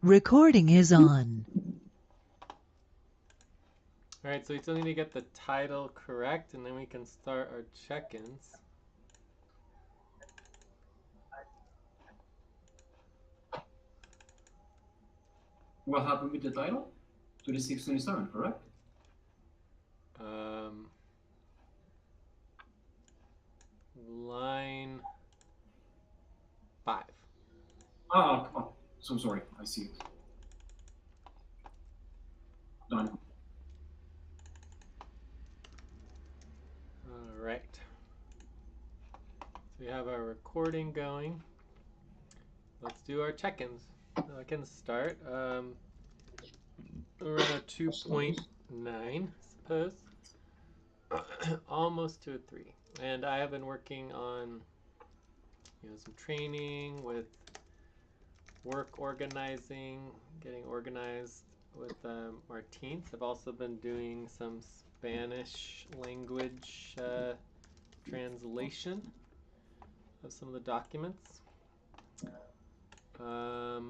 Recording is on. All right, so we still need to get the title correct, and then we can start our check-ins. What happened with the title? 2627, correct? Line 5. Oh, so sorry. I see it. Done. All right. So we have our recording going. Let's do our check-ins. I can start. We're at a 2.9, I suppose. Almost to a 3. And I have been working on some training with work organizing, getting organized with Martine. I've also been doing some Spanish language translation of some of the documents. I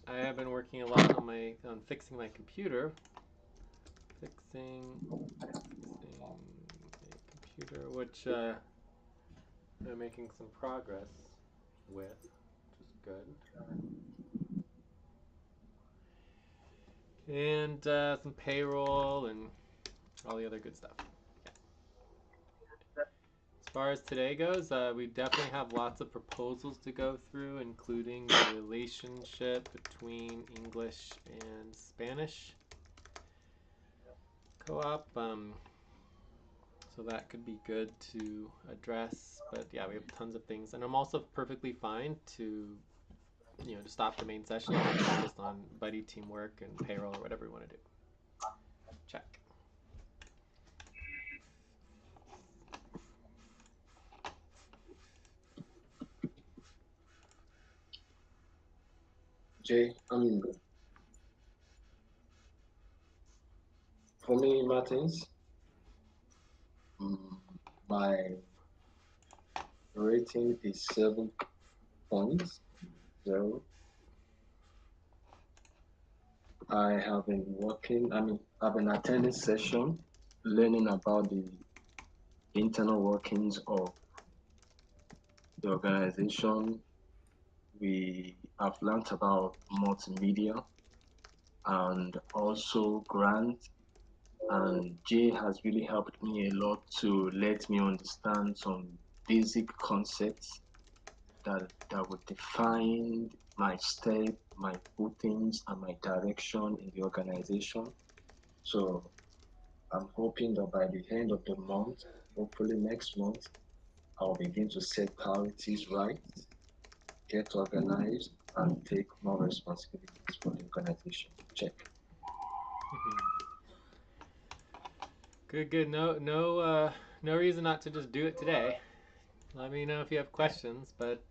have been working a lot on fixing my computer. Fixing a computer, which I'm making some progress with, which is good. And some payroll and all the other good stuff. As far as today goes, we definitely have lots of proposals to go through, including the relationship between English and Spanish co-op. So that could be good to address. But yeah, we have tons of things. And I'm also perfectly fine to to stop the main session and focus on buddy teamwork and payroll or whatever we want to do. Check. Jay, for me, Martins, my rating is 7.0. I have been I've been attending session, learning about the internal workings of the organization. We have learned about multimedia and also grant, and Jay has really helped me a lot to let me understand some basic concepts that would define my step, my footings, and my direction in the organization. So I'm hoping that by the end of the month, hopefully next month, I'll begin to set priorities right, get organized, and take more responsibilities for the organization. Check. Good. No reason not to just do it today. Let me know if you have questions, but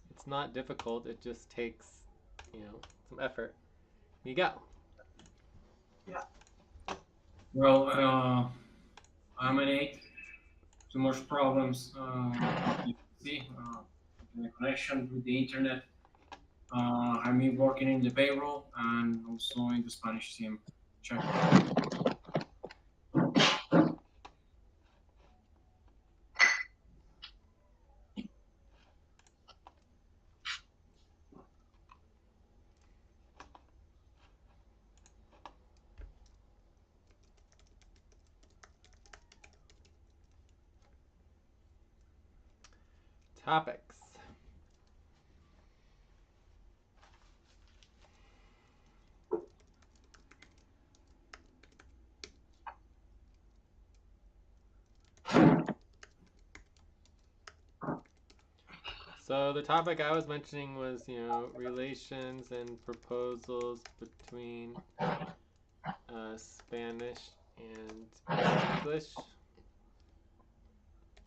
it's not difficult. It just takes, some effort. You go. Yeah. Well, I'm an 8. Too much problems. You see, the connection with the internet. I'm working in the payroll and also in the Spanish team. Check. Topics. So the topic I was mentioning was, relations and proposals between Spanish and English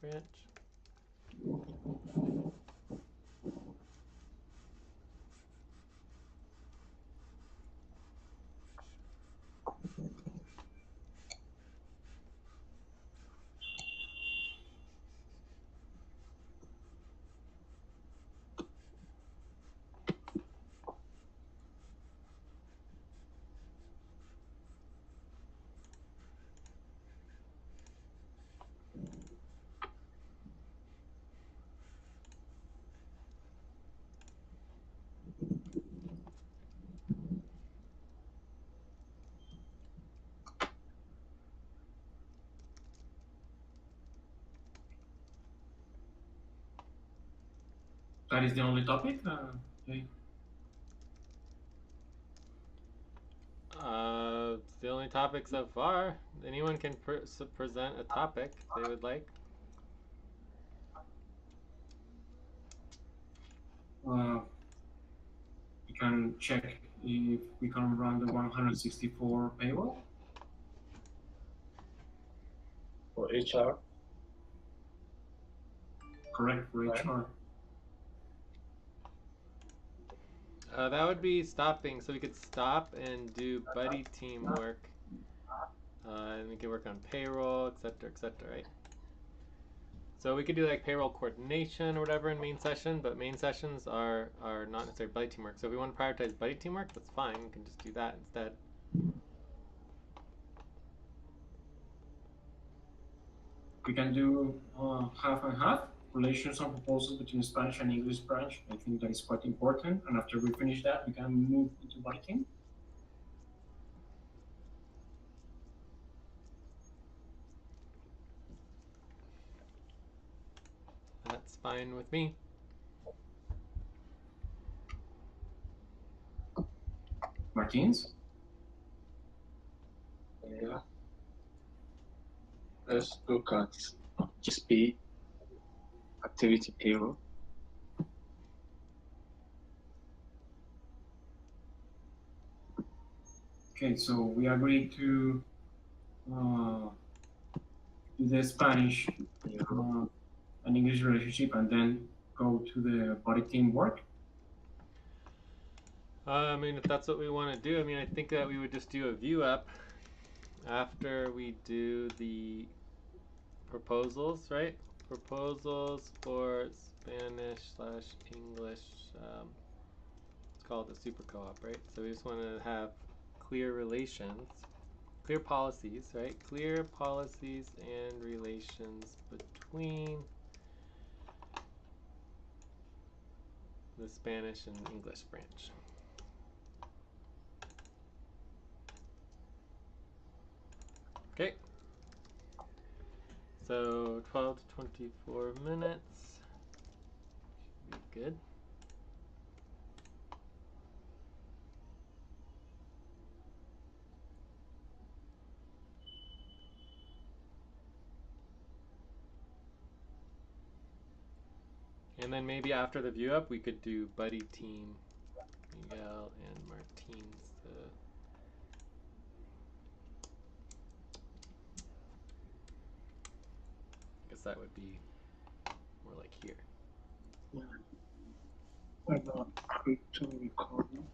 branch. That is the only topic. Okay. It's the only topic so far. Anyone can present a topic if they would like. We can check if we can run the 164 payroll. For HR? Correct, for Right. HR. That would be stopping, so we could stop and do buddy teamwork. And we could work on payroll, etc., right? So we could do like payroll coordination or whatever in main session, but main sessions are not necessarily buddy teamwork. So if we want to prioritize buddy teamwork, that's fine. We can just do that instead. We can do half and half, relations and proposals between Spanish and English branch. I think that is quite important. And after we finish that, we can move into writing. That's fine with me. Martins? Yeah. Let's look at GSP, activity payroll. Okay, so we agreed to do the Spanish and English relationship and then go to the body teamwork. I mean, if that's what we want to do, I mean, I think that we would just do a view up after we do the proposals, right? Proposals for Spanish/English. It's called the super co-op, right? So we just want to have clear relations, clear policies, right? Clear policies and relations between the Spanish and English branch. Okay. So 12 to 24 minutes. Should be good. And then maybe after the view up, we could do buddy team, Miguel and Martins. I guess that would be more like here. What about crypto recording?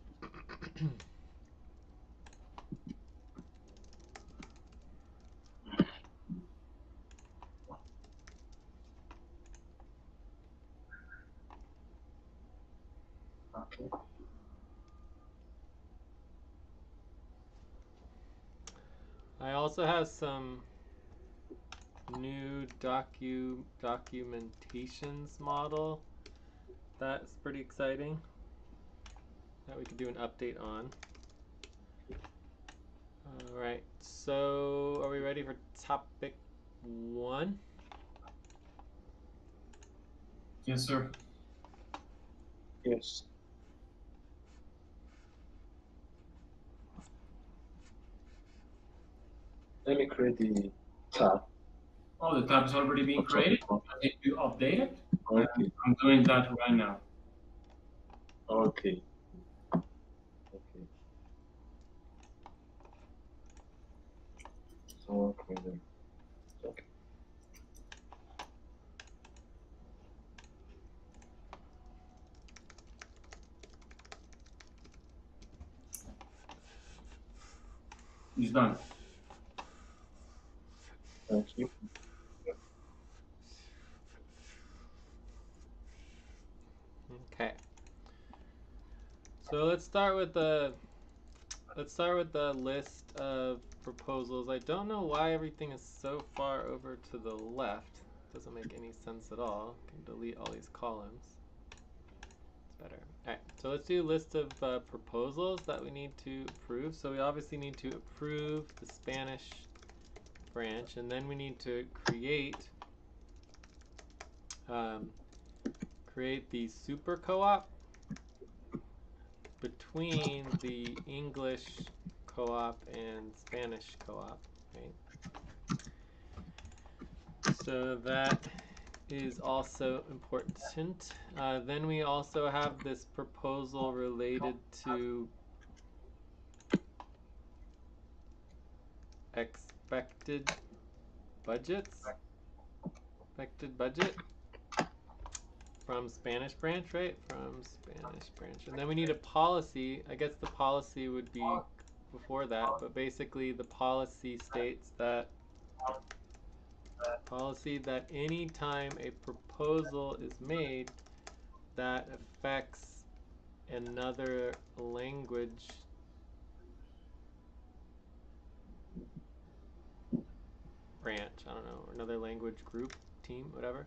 Okay. I also have some new documentations model that's pretty exciting that we could do an update on. All right, so are we ready for topic 1? Yes, sir. Yes. Let me create the tab. Oh, the tab is already being created. I need to update it. Okay. I'm doing that right now. Okay. Okay. So okay. Okay. It's done. Thank you. Okay. So let's start with the list of proposals. I don't know why everything is so far over to the left. Doesn't make any sense at all. Can delete all these columns. It's better. All right. So let's do a list of proposals that we need to approve. So we obviously need to approve the Spanish branch, and then we need to create create the super co-op between the English co-op and Spanish co-op, right? So that is also important. Then we also have this proposal related to expected budgets. Expected budget from Spanish branch, right? From Spanish branch. And then we need a policy. I guess the policy would be before that, but basically the policy states that any time a proposal is made that affects another language branch, I don't know, another language group, team, whatever,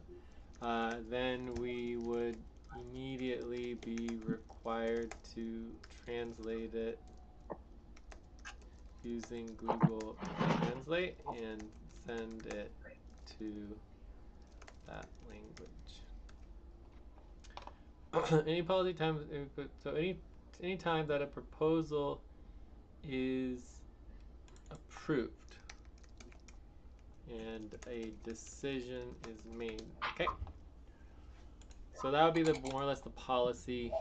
then we would immediately be required to translate it using Google Translate and send it to that language. Any policy time, so any time that a proposal is approved and a decision is made. Okay. So that would be the more or less the policy.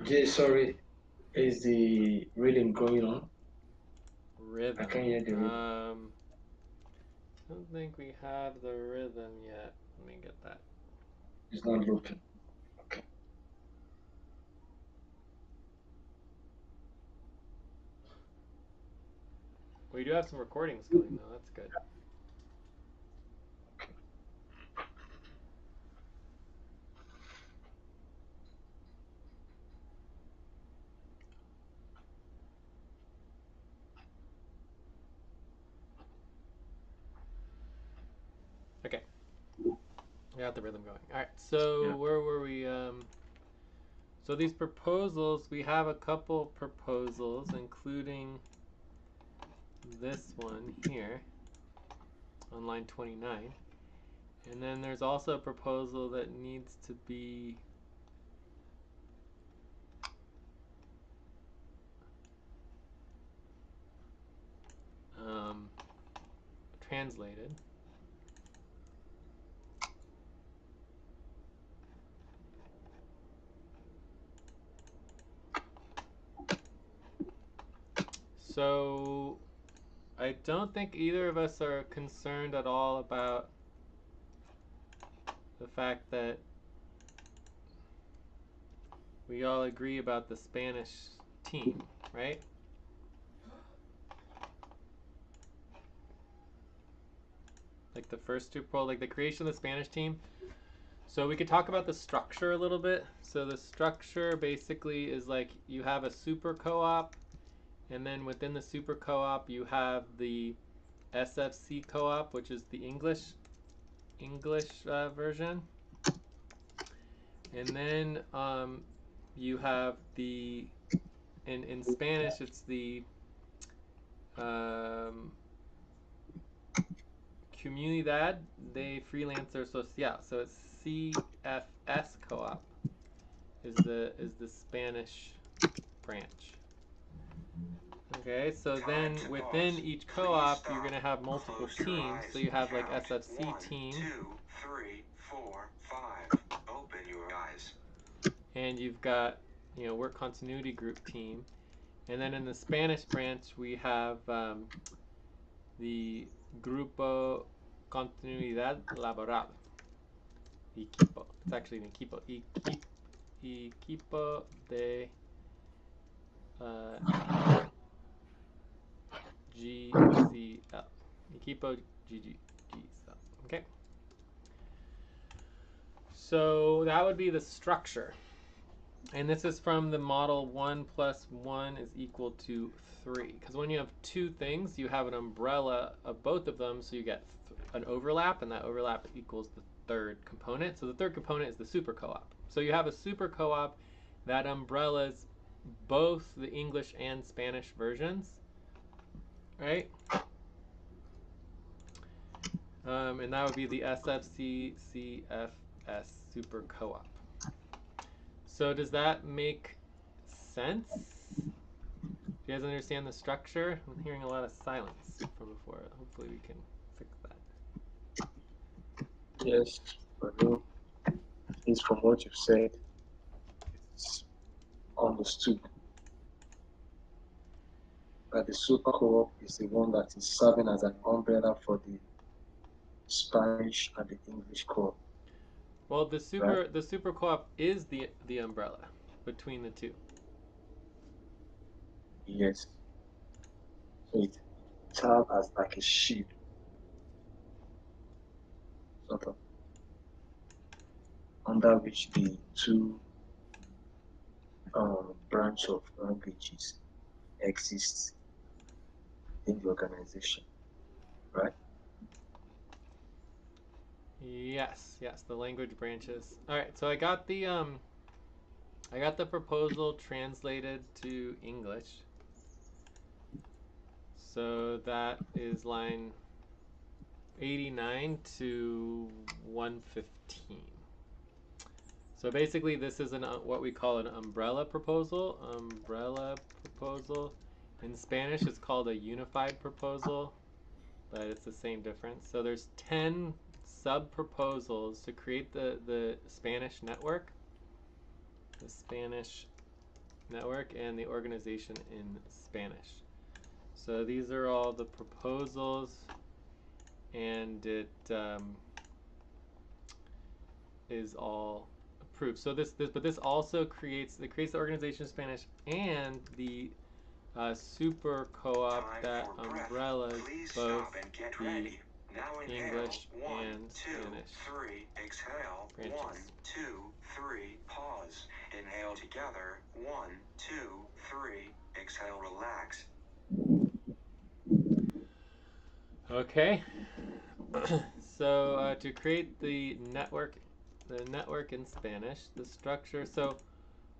Jay, sorry, is the rhythm going on? Rhythm. I can't hear the rhythm. I don't think we have the rhythm yet. Let me get that. It's not looping. Okay. We do have some recordings going though. That's good. Okay. We got the rhythm going. All right. So Yeah. where were we? So these proposals, we have a couple proposals, including this one here on line 29. And then there's also a proposal that needs to be translated. So I don't think either of us are concerned at all about the fact that we all agree about the Spanish team, right? Like the first two like the creation of the Spanish team. So we could talk about the structure a little bit. So the structure basically is like you have a super co-op, and then within the super co-op you have the SFC co-op, which is the English version. And then you have the in Spanish it's the Comunidad de Freelancer Social. So it's CFS co-op is the Spanish branch. Okay, so then within each co-op you're gonna have multiple teams. So you have like SFC team. 1, 2, 3, 4, 5. Open your eyes. And you've got, you know, work continuity group team. And then in the Spanish branch we have the Grupo Continuidad Laboral. Equipo. It's actually an equipo. Equipo de GCL. Equipo GCL. Okay. So that would be the structure. And this is from the model 1 + 1 is equal to 3. Because when you have two things, you have an umbrella of both of them, so you get an overlap, and that overlap equals the third component. So the third component is the super co-op. So you have a super co-op that umbrellas both the English and Spanish versions, right? And that would be the SFC CFS Super Co-op. So does that make sense? Do you guys understand the structure? I'm hearing a lot of silence from before. Hopefully we can fix that. Yes, but no, it's from what you've said, it's understood that the super co-op is the one that is serving as an umbrella for the Spanish and the English co-op. Well, the super co-op is the umbrella between the two. Yes. So it serves as like a shield, sort of, under which the two branch of languages exist in the organization, right? Yes, the language branches. All right, so I got the proposal translated to English. So that is line 89 to 115. So basically this is what we call an umbrella proposal. In Spanish it's called a unified proposal, but it's the same difference. So there's 10 sub-proposals to create the Spanish network. The Spanish network and the organization in Spanish. So these are all the proposals, and it is all approved. So this also creates the organization in Spanish and the super co-op that umbrellas both the English and Spanish 3, exhale. branches. 1, 2, 3, pause. Inhale together. 1, 2, 3, exhale, relax. Okay. So to create the network in Spanish, the structure. So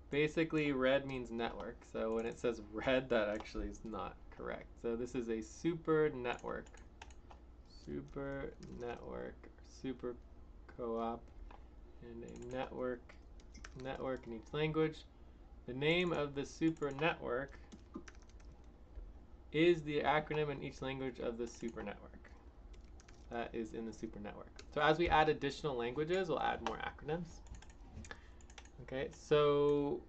basically, red means network. So when it says red, that actually is not correct. So this is a super network, super co-op, and a network in each language. The name of the super network is the acronym in each language of the super network. That is in the super network. So as we add additional languages, we'll add more acronyms. Okay, so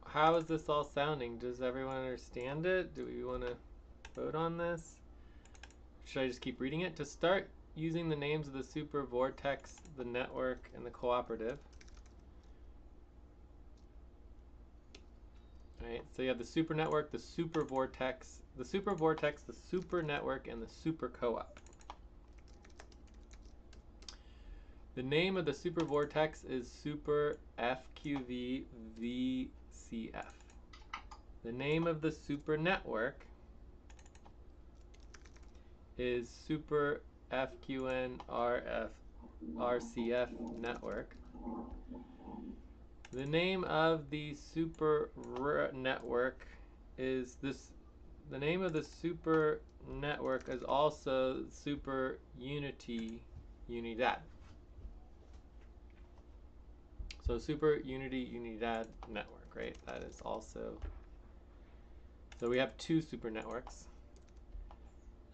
how is this all sounding? Does everyone understand it? Do we want to vote on this? Should I just keep reading it? To start using the names of the super vortex, the network, and the cooperative. Alright, so you have the super network, the super vortex, the super network, and the super co-op. The name of the super vortex is super FQV VCF. The name of the super network is super FQN RCF network. The name of the super network is this. The name of the super network is also super Unidad. So super Unidad network, right? That is also. So we have two super networks.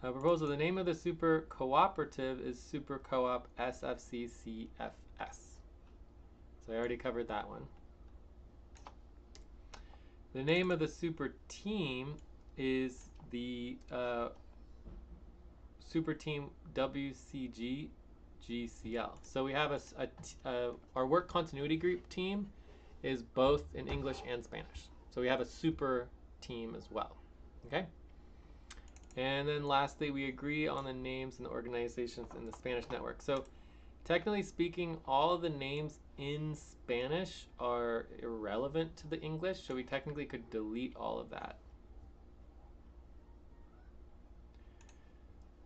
Proposal: the name of the super cooperative is Super Co-op SFC CFS. So I already covered that one. The name of the super team is the super team WCG GCL. So we have our work continuity group team is both in English and Spanish. So we have a super team as well. Okay? And then lastly, we agree on the names and the organizations in the Spanish network. So technically speaking, all of the names in Spanish are irrelevant to the English, so we technically could delete all of that.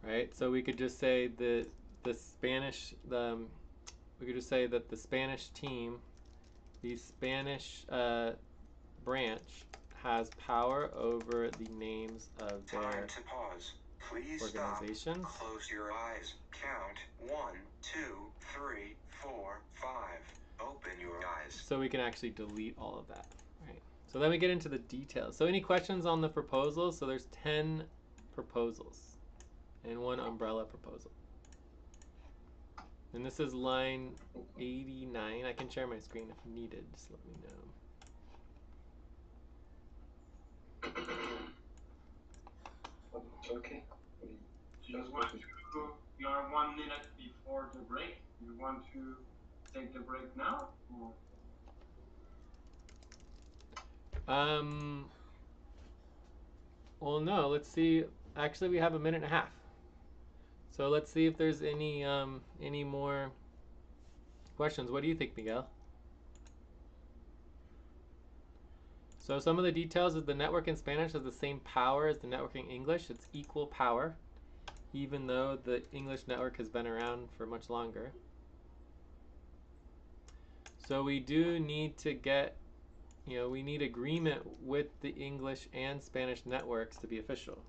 Right? So we could just say we could just say that the Spanish team, the Spanish branch, has power over the names of Time to pause. Please stop. organizations. Close your eyes. Count 1, 2, 3, 4, 5. Open your eyes. So we can actually delete all of that, right? So then we get into the details. So any questions on the proposals? So there's 10 proposals and one umbrella proposal. And this is line 89. I can share my screen if needed. Just let me know. Okay. You want to, you are 1 minute before the break. You want to take the break now? Or? Well, no, let's see. Actually, we have a minute and a half. So let's see if there's any more questions. What do you think, Miguel? So some of the details is the network in Spanish has the same power as the network in English. It's equal power, even though the English network has been around for much longer. So we do need to get, we need agreement with the English and Spanish networks to be official.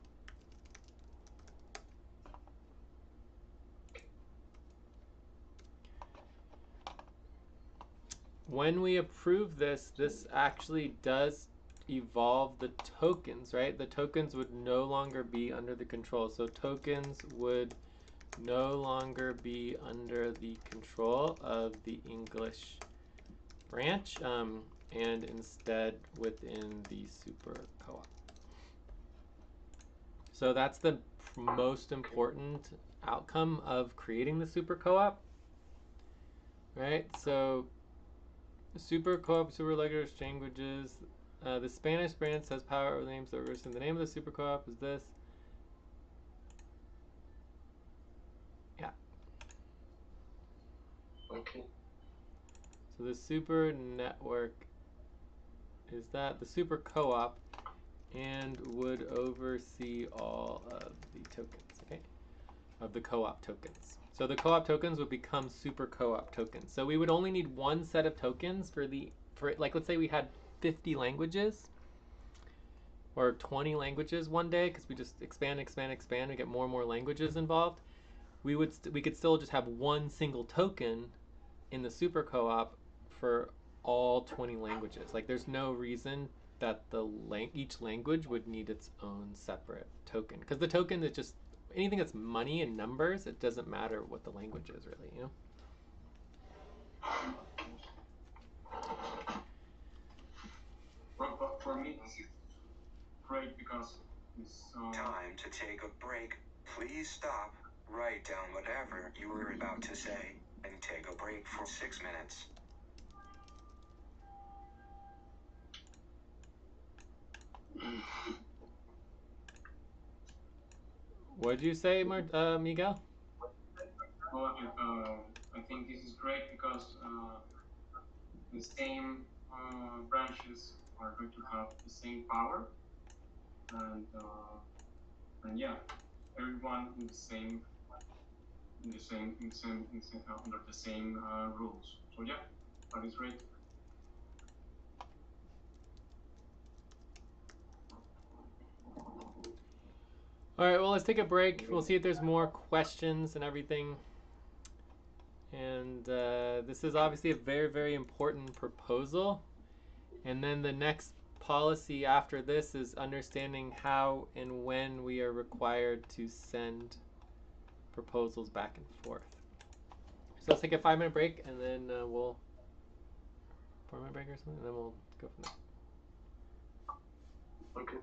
When we approve this, this actually does evolve the tokens, right? The tokens would no longer be under the control. So tokens would no longer be under the control of the English branch, and instead within the super co-op. So that's the most important outcome of creating the super co-op, right? So super co-op, super language languages. The Spanish branch has power over the names of the the name of the super co-op is this. Yeah. Okay. So the super network is that the super co-op and would oversee all of the tokens, okay? Of the co-op tokens. So the co-op tokens would become super co-op tokens. So we would only need one set of tokens for like, let's say we had 50 languages or 20 languages one day, because we just expand and get more and more languages involved. We could still just have one single token in the super co-op for all 20 languages. Like, there's no reason that each language would need its own separate token, because the token is just anything that's money and numbers. It doesn't matter what the language is, really, But for me, this is great because it's Time to take a break. Please stop. Write down whatever you were about to say and take a break for 6 minutes. What did you say, Miguel? well, I think this is great because the same branches are going to have the same power, and yeah, everyone in the same under the same rules. So yeah, that is great. All right, well, let's take a break. We'll see if there's more questions and everything. And this is obviously a very, very important proposal. And then the next policy after this is understanding how and when we are required to send proposals back and forth. So let's take a 5-minute break, and then we'll 4-minute break or something, and then we'll go from there. Okay.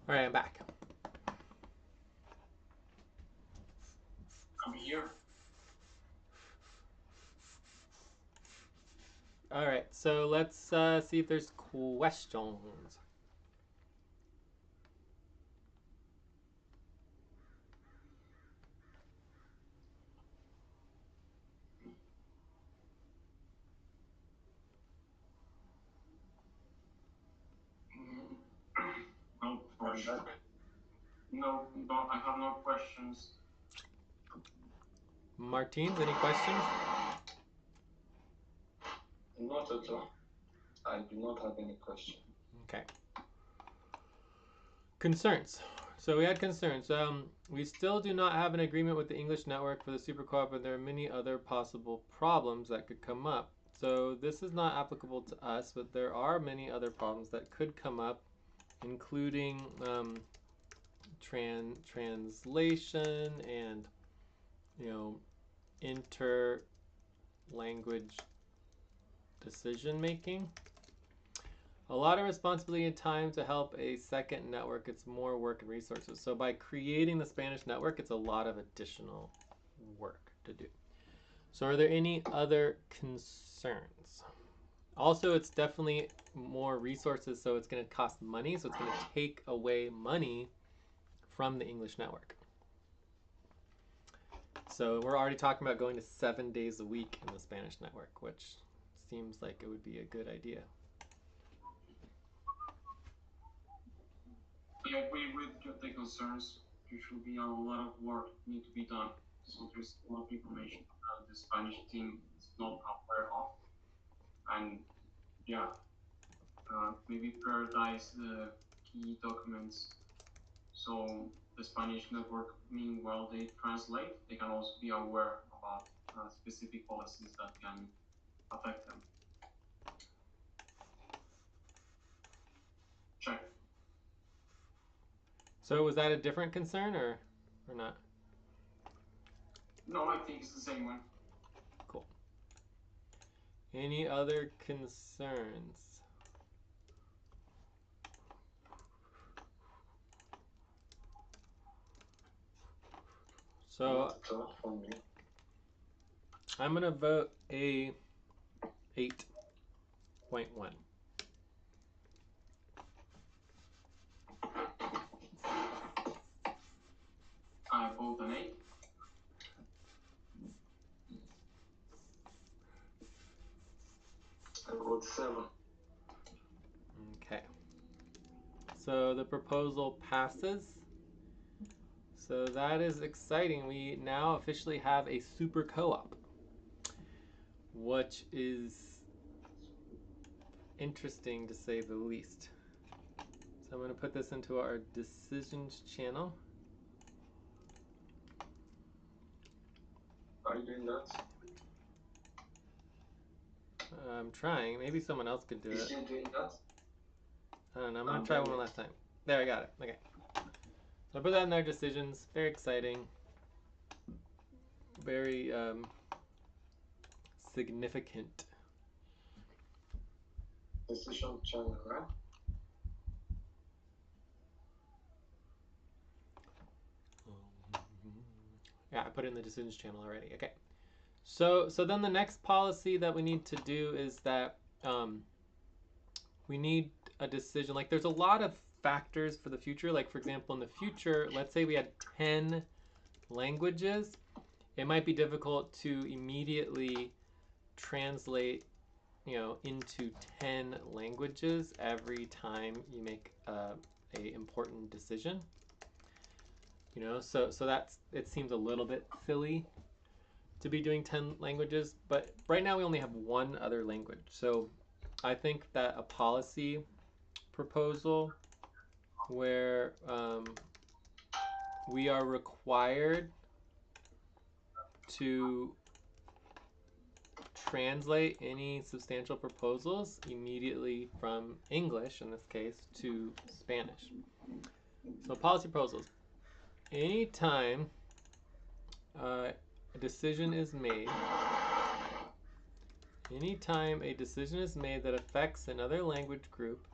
All right, I'm back. I'm here. All right, so let's see if there's questions. No question. No, I have no questions. Martins, any questions? Not at all. I do not have any question. Okay. Concerns. So we had concerns. We still do not have an agreement with the English network for the super co-op, and there are many other possible problems that could come up. So this is not applicable to us, but there are many other problems that could come up, including translation and, you know, inter-language decision making. A lot of responsibility and time to help a second network. It's more work and resources. So by creating the Spanish network, it's a lot of additional work to do. So are there any other concerns? Also, it's definitely more resources, so it's going to cost money. So it's going to take away money from the English network. So we're already talking about going to 7 days a week in the Spanish network, which seems like it would be a good idea. I agree with the concerns. There should be a lot of work need to be done. So there's a lot of information that the Spanish team is not aware of. And yeah, maybe prioritize the key documents. So the Spanish network, meanwhile they translate, they can also be aware about specific policies that can affect them. Check. So was that a different concern or not? No, I think it's the same one. Cool. Any other concerns? So Not at all for me. I'm going to vote a 8.1. I vote an 8. I vote 7. Okay. So the proposal passes. So that is exciting. We now officially have a super co-op, which is interesting to say the least. So I'm going to put this into our decisions channel. Are you doing that? I'm trying. Maybe someone else could do Is it. she doing that? I don't know. I'm going to try one last time. There, I got it. Okay. So I put that in our decisions. Very exciting. Very significant. Decision channel, right? Yeah, I put it in the decisions channel already. Okay. So then the next policy that we need to do is that we need a decision. Like there's a lot of factors for the future. Like for example, in the future, let's say we had 10 languages. It might be difficult to immediately translate, you know, into 10 languages every time you make a important decision. You know, so that's, it seems a little bit silly to be doing 10 languages, but right now we only have one other language. So I think that a policy proposal where we are required to translate any substantial proposals immediately from English, in this case, to Spanish. So policy proposals. Anytime a decision is made, that affects another language group,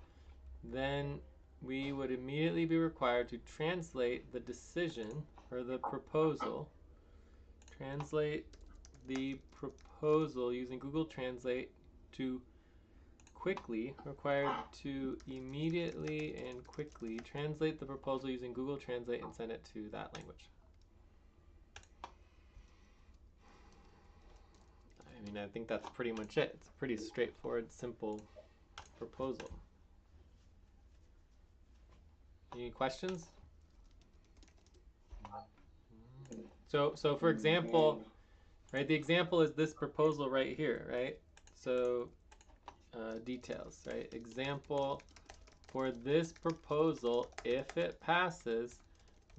then we would immediately be required to translate the decision or the proposal. Translate the proposal using Google Translate to quickly, required to immediately and quickly translate the proposal using Google Translate and send it to that language. I mean, I think that's pretty much it. It's a pretty straightforward, simple proposal. Any questions? So for example, right, the example is this proposal right here, right? So details, right? Example, for this proposal, if it passes,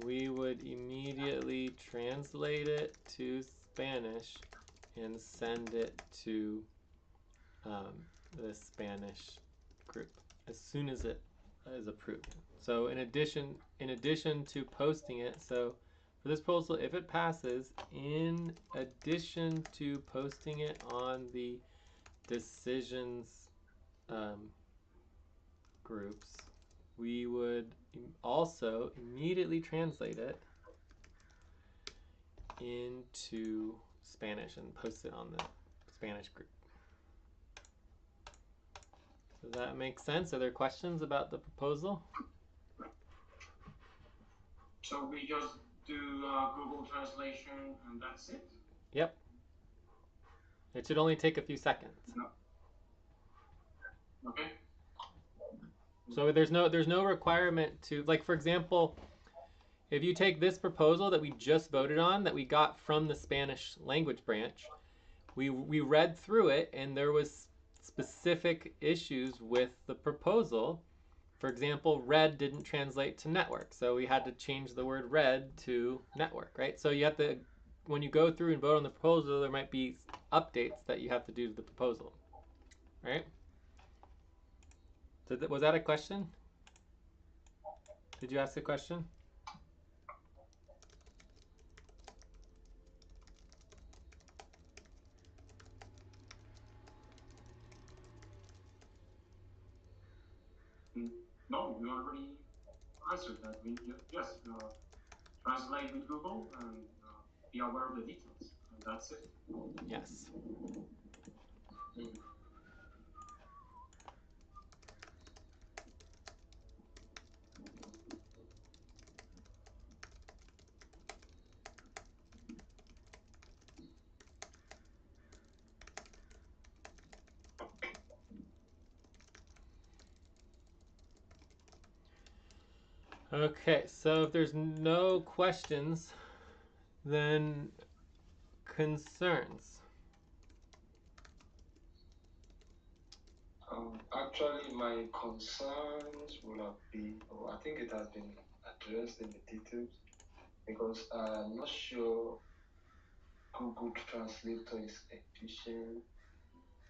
we would immediately translate it to Spanish and send it to the Spanish group as soon as it is approved. So in addition to posting it, so for this proposal, if it passes, in addition to posting it on the decisions groups, we would also immediately translate it into Spanish and post it on the Spanish group. Does that make sense? Are there questions about the proposal? So we just do Google Translation and that's it? Yep. It should only take a few seconds. No. Okay. So there's no requirement to, like, for example, if you take this proposal that we just voted on that we got from the Spanish language branch, we read through it and there was specific issues with the proposal. For example, red didn't translate to network, so we had to change the word red to network, right? So you have to, when you go through and vote on the proposal, there might be updates that you have to do to the proposal, right? So was that a question? Did you ask a question? No, you already answered that. Yes, translate with Google and be aware of the details. And that's it. Yes. Okay, so if there's no questions, then concerns. Actually, my concerns will have been, I think it has been addressed in the details, because I'm not sure Google Translator is efficient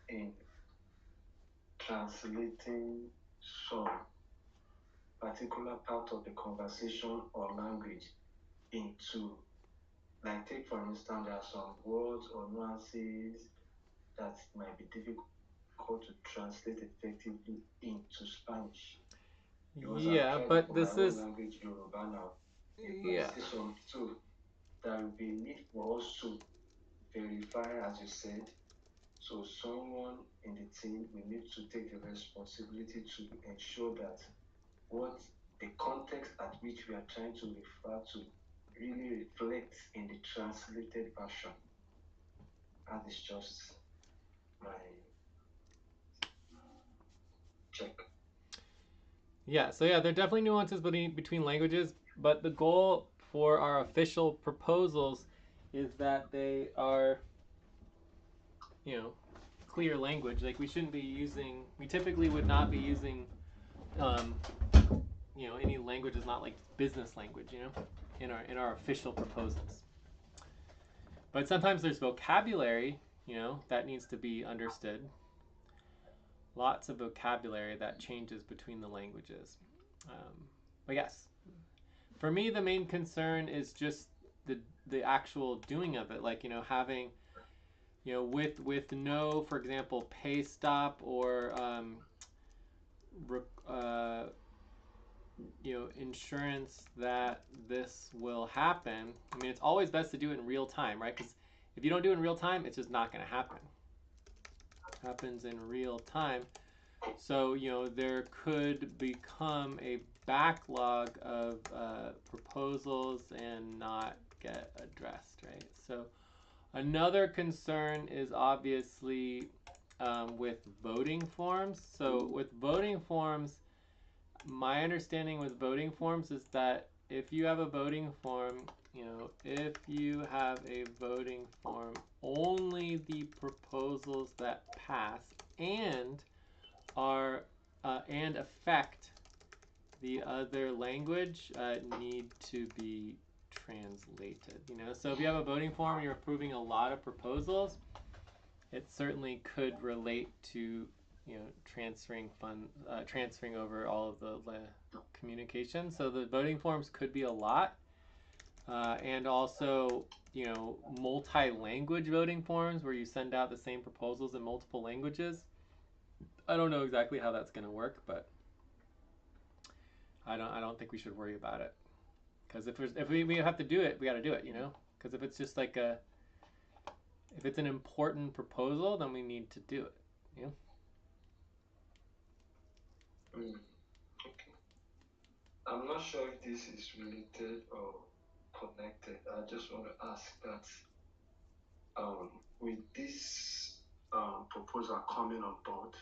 in translating some particular part of the conversation or language into, like, take for instance, there are some words or nuances that might be difficult to translate effectively into Spanish. Because Yeah, but this is language, Yoruba now. yeah. So there will be need for us to verify, as you said. So someone in the team will need to take the responsibility to ensure that what the context at which we are trying to refer to really reflects in the translated version. That is just my check. Yeah, so yeah, there are definitely nuances between languages, but the goal for our official proposals is that they are, clear language. Like we typically would not be using, any language is not like business language, in our official proposals. But sometimes there's vocabulary, that needs to be understood. Lots of vocabulary that changes between the languages. But yes, for me, the main concern is just the actual doing of it. Like, having, with no, for example, pay stop or insurance that this will happen. I mean, it's always best to do it in real time, right? Because if you don't do it in real time, it's just not going to happen. It happens in real time. So, there could become a backlog of proposals and not get addressed, right? So, another concern is obviously with voting forms. So, with voting forms, my understanding with voting forms is that if you have a voting form, if you have a voting form, only the proposals that pass and are and affect the other language need to be translated. So if you have a voting form and you're approving a lot of proposals, it certainly could relate to transferring over all of the communication. So the voting forms could be a lot, and also multi-language voting forms where you send out the same proposals in multiple languages. I don't know exactly how that's going to work, but I don't think we should worry about it, because if we have to do it, we got to do it, because if it's just like if it's an important proposal, then we need to do it. Okay. I'm not sure if this is related or connected. I just want to ask that with this proposal coming on board,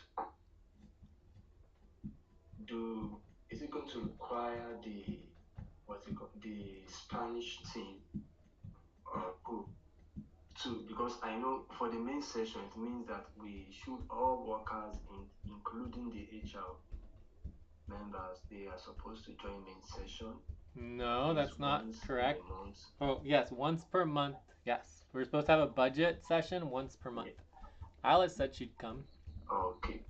is it going to require the Spanish team group too? Because I know for the main session, it means that we should all workers, including the HR members, they are supposed to join main session. No, that's not correct. Oh, yes, once per month. Yes, we're supposed to have a budget session once per month. Alice said she'd come. Okay.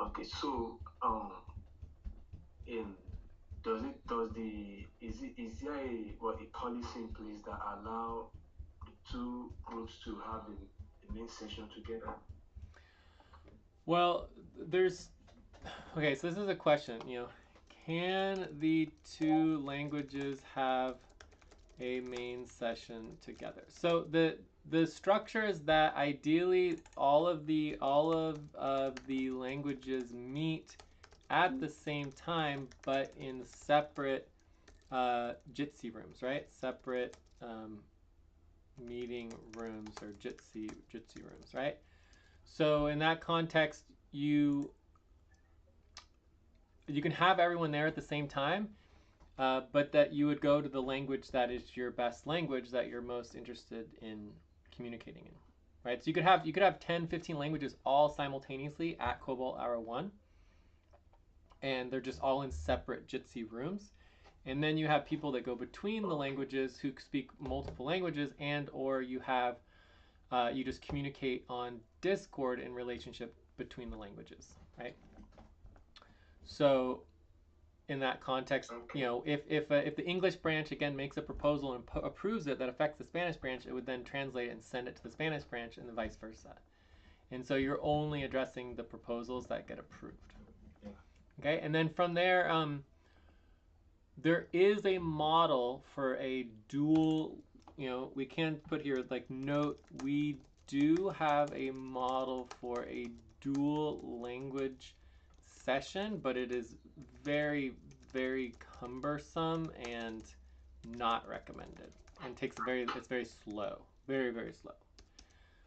Okay. So, is there a policy in place that allow the two groups to have the main session together? Well, okay, so this is a question, can the two languages have a main session together? So the structure is that ideally all of the languages meet at the same time, but in separate Jitsi rooms, right? Separate meeting rooms or Jitsi rooms, right? So in that context, you can have everyone there at the same time, but that you would go to the language that is your best language, that you're most interested in communicating in, right? So you could have 10, 15 languages all simultaneously at Cobalt Hour 1, and they're just all in separate Jitsi rooms. And then you have people that go between the languages who speak multiple languages, and or you have you just communicate on Discord in relationship between the languages, right? So in that context, if the English branch again makes a proposal and approves it that affects the Spanish branch, it would then translate and send it to the Spanish branch, and the vice versa. And so you're only addressing the proposals that get approved. Okay, and then from there, there is a model for a dual. We can put here like note, we do have a model for a dual language session, but it is very, very cumbersome and not recommended, and it's very slow, very, very slow.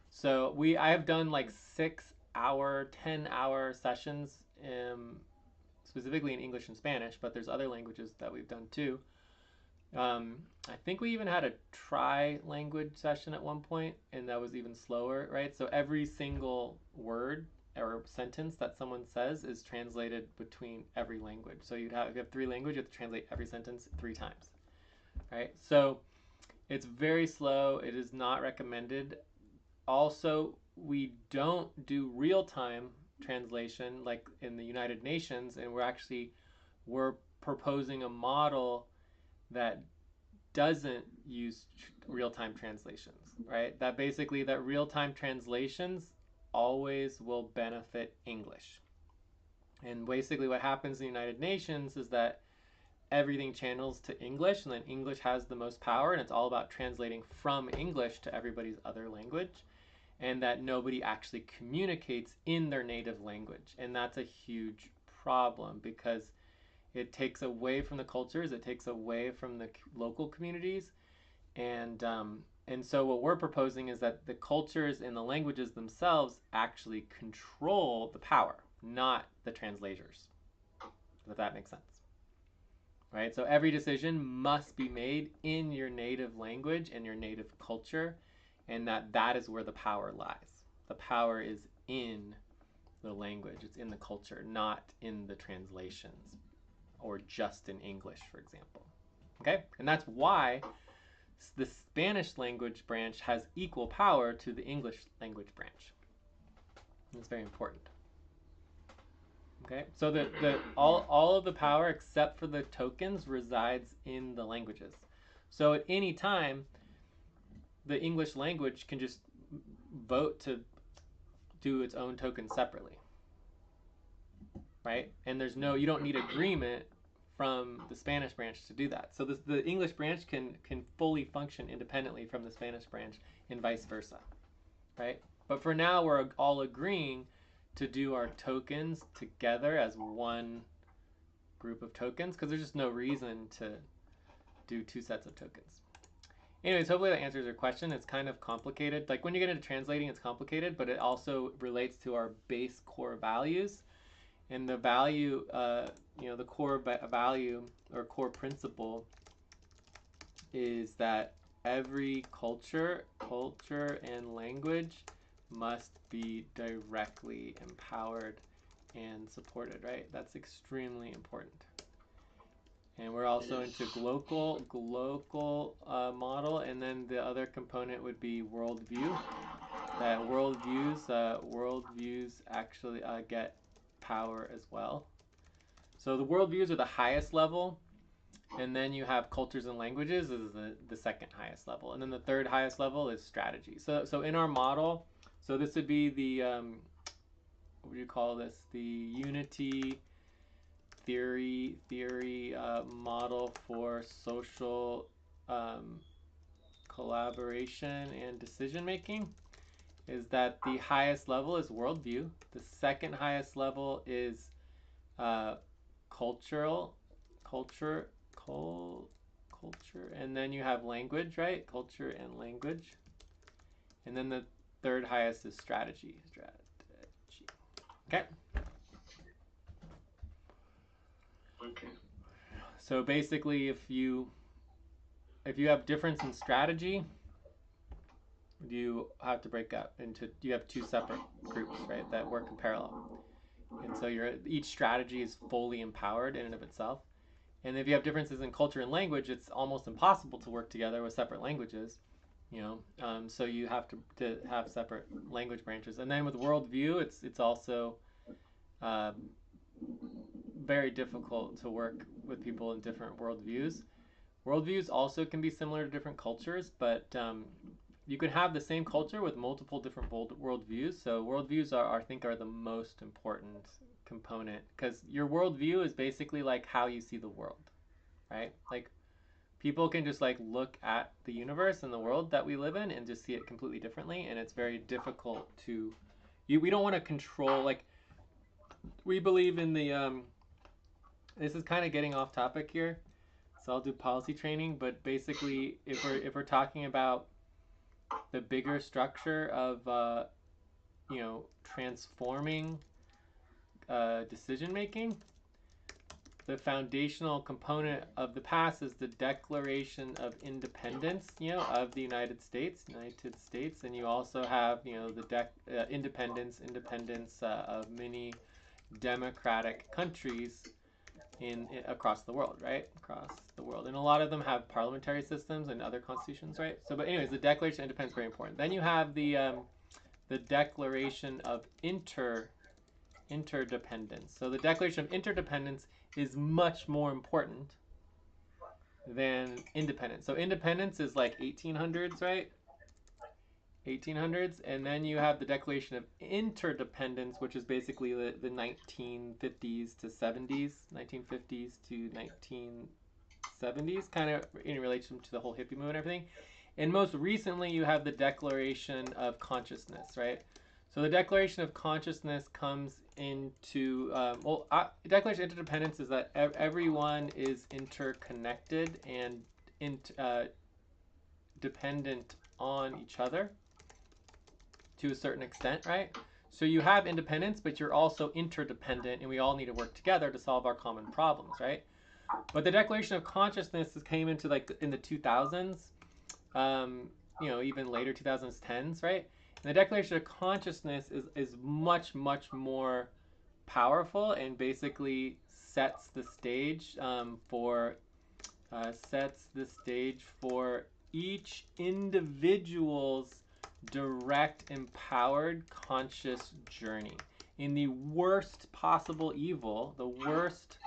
So I have done like 6-hour, 10-hour sessions, specifically in English and Spanish, but there's other languages that we've done too. I think we even had a tri-language session at one point, and that was even slower, right? So every single word or sentence that someone says is translated between every language. So if you have 3 languages, you have to translate every sentence 3 times, right? So it's very slow. It is not recommended. Also, we don't do real-time translation like in the United Nations, and we're proposing a model that doesn't use real-time translations, right? That basically that real-time translations always will benefit English, And basically what happens in the United Nations is that everything channels to English, and then English has the most power, and it's all about translating from English to everybody's other language, and that nobody actually communicates in their native language. And that's a huge problem because it takes away from the cultures, it takes away from the local communities, and so what we're proposing is that the cultures and the languages themselves actually control the power, not the translators. If that makes sense. Right? So every decision must be made in your native language and your native culture, and that is where the power lies. The power is in the language, it's in the culture, not in the translations or just in English, for example. Okay? And that's why the Spanish language branch has equal power to the English language branch. It's very important. Okay, so all of the power except for the tokens resides in the languages. So at any time, the English language can just vote to do its own token separately, right? And you don't need agreement from the Spanish branch to do that. So the English branch can fully function independently from the Spanish branch and vice versa, right? But for now, we're all agreeing to do our tokens together as one group of tokens because there's just no reason to do two sets of tokens. Anyways, hopefully that answers your question. It's kind of complicated. Like when you get into translating, it's complicated, but it also relates to our base core values. And the value, the core value or core principle is that every culture and language must be directly empowered and supported, right? That's extremely important. And we're also into global model, and then the other component would be worldview. That worldviews actually get power as well. So the worldviews are the highest level, and then you have cultures and languages is the second highest level, and then the third highest level is strategy. So in our model, so this would be the what do you call this? The unity theory model for social collaboration and decision making. Is that the highest level is worldview. The second highest level is culture, and then you have language, right? Culture and language, and then the third highest is strategy. Okay. Okay. So basically, if you have difference in strategy, you have to break up into. You have two separate groups, right, that work in parallel, and so each strategy is fully empowered in and of itself. And if you have differences in culture and language, it's almost impossible to work together with separate languages, so you have to have separate language branches. And then with worldview, it's also very difficult to work with people in different worldviews. Worldviews also can be similar to different cultures, but you can have the same culture with multiple different worldviews. So worldviews I think are the most important component, because your worldview is basically like how you see the world, right? Like people can just like look at the universe and the world that we live in and just see it completely differently, and it's very difficult to we don't want to control. Like we believe in the this is kind of getting off topic here, so I'll do policy training, but basically if we're talking about the bigger structure of transforming decision making, the foundational component of the past is the Declaration of Independence, of the United States, and you also have, the independence of many democratic countries across the world, right? Across the world, and a lot of them have parliamentary systems and other constitutions, right? So, but anyways, the Declaration of Independence is very important. Then you have the Declaration of Interdependence. So the Declaration of Interdependence is much more important than independence. So independence is like 1800s, right? 1800s, and then you have the Declaration of Interdependence, which is basically the 1950s to 70s, 1950s to 1970s, kind of in relation to the whole hippie movement and everything. And most recently, you have the Declaration of Consciousness, right? So the Declaration of Consciousness comes into, Declaration of Interdependence is that everyone is interconnected and dependent on each other to a certain extent, right? So you have independence, but you're also interdependent, and we all need to work together to solve our common problems, right? But the Declaration of Consciousness came into like in the 2000s, even later 2010s, right? And the Declaration of Consciousness is much, much more powerful and basically sets the stage for each individual's direct, empowered, conscious journey. In the worst possible evil, the worst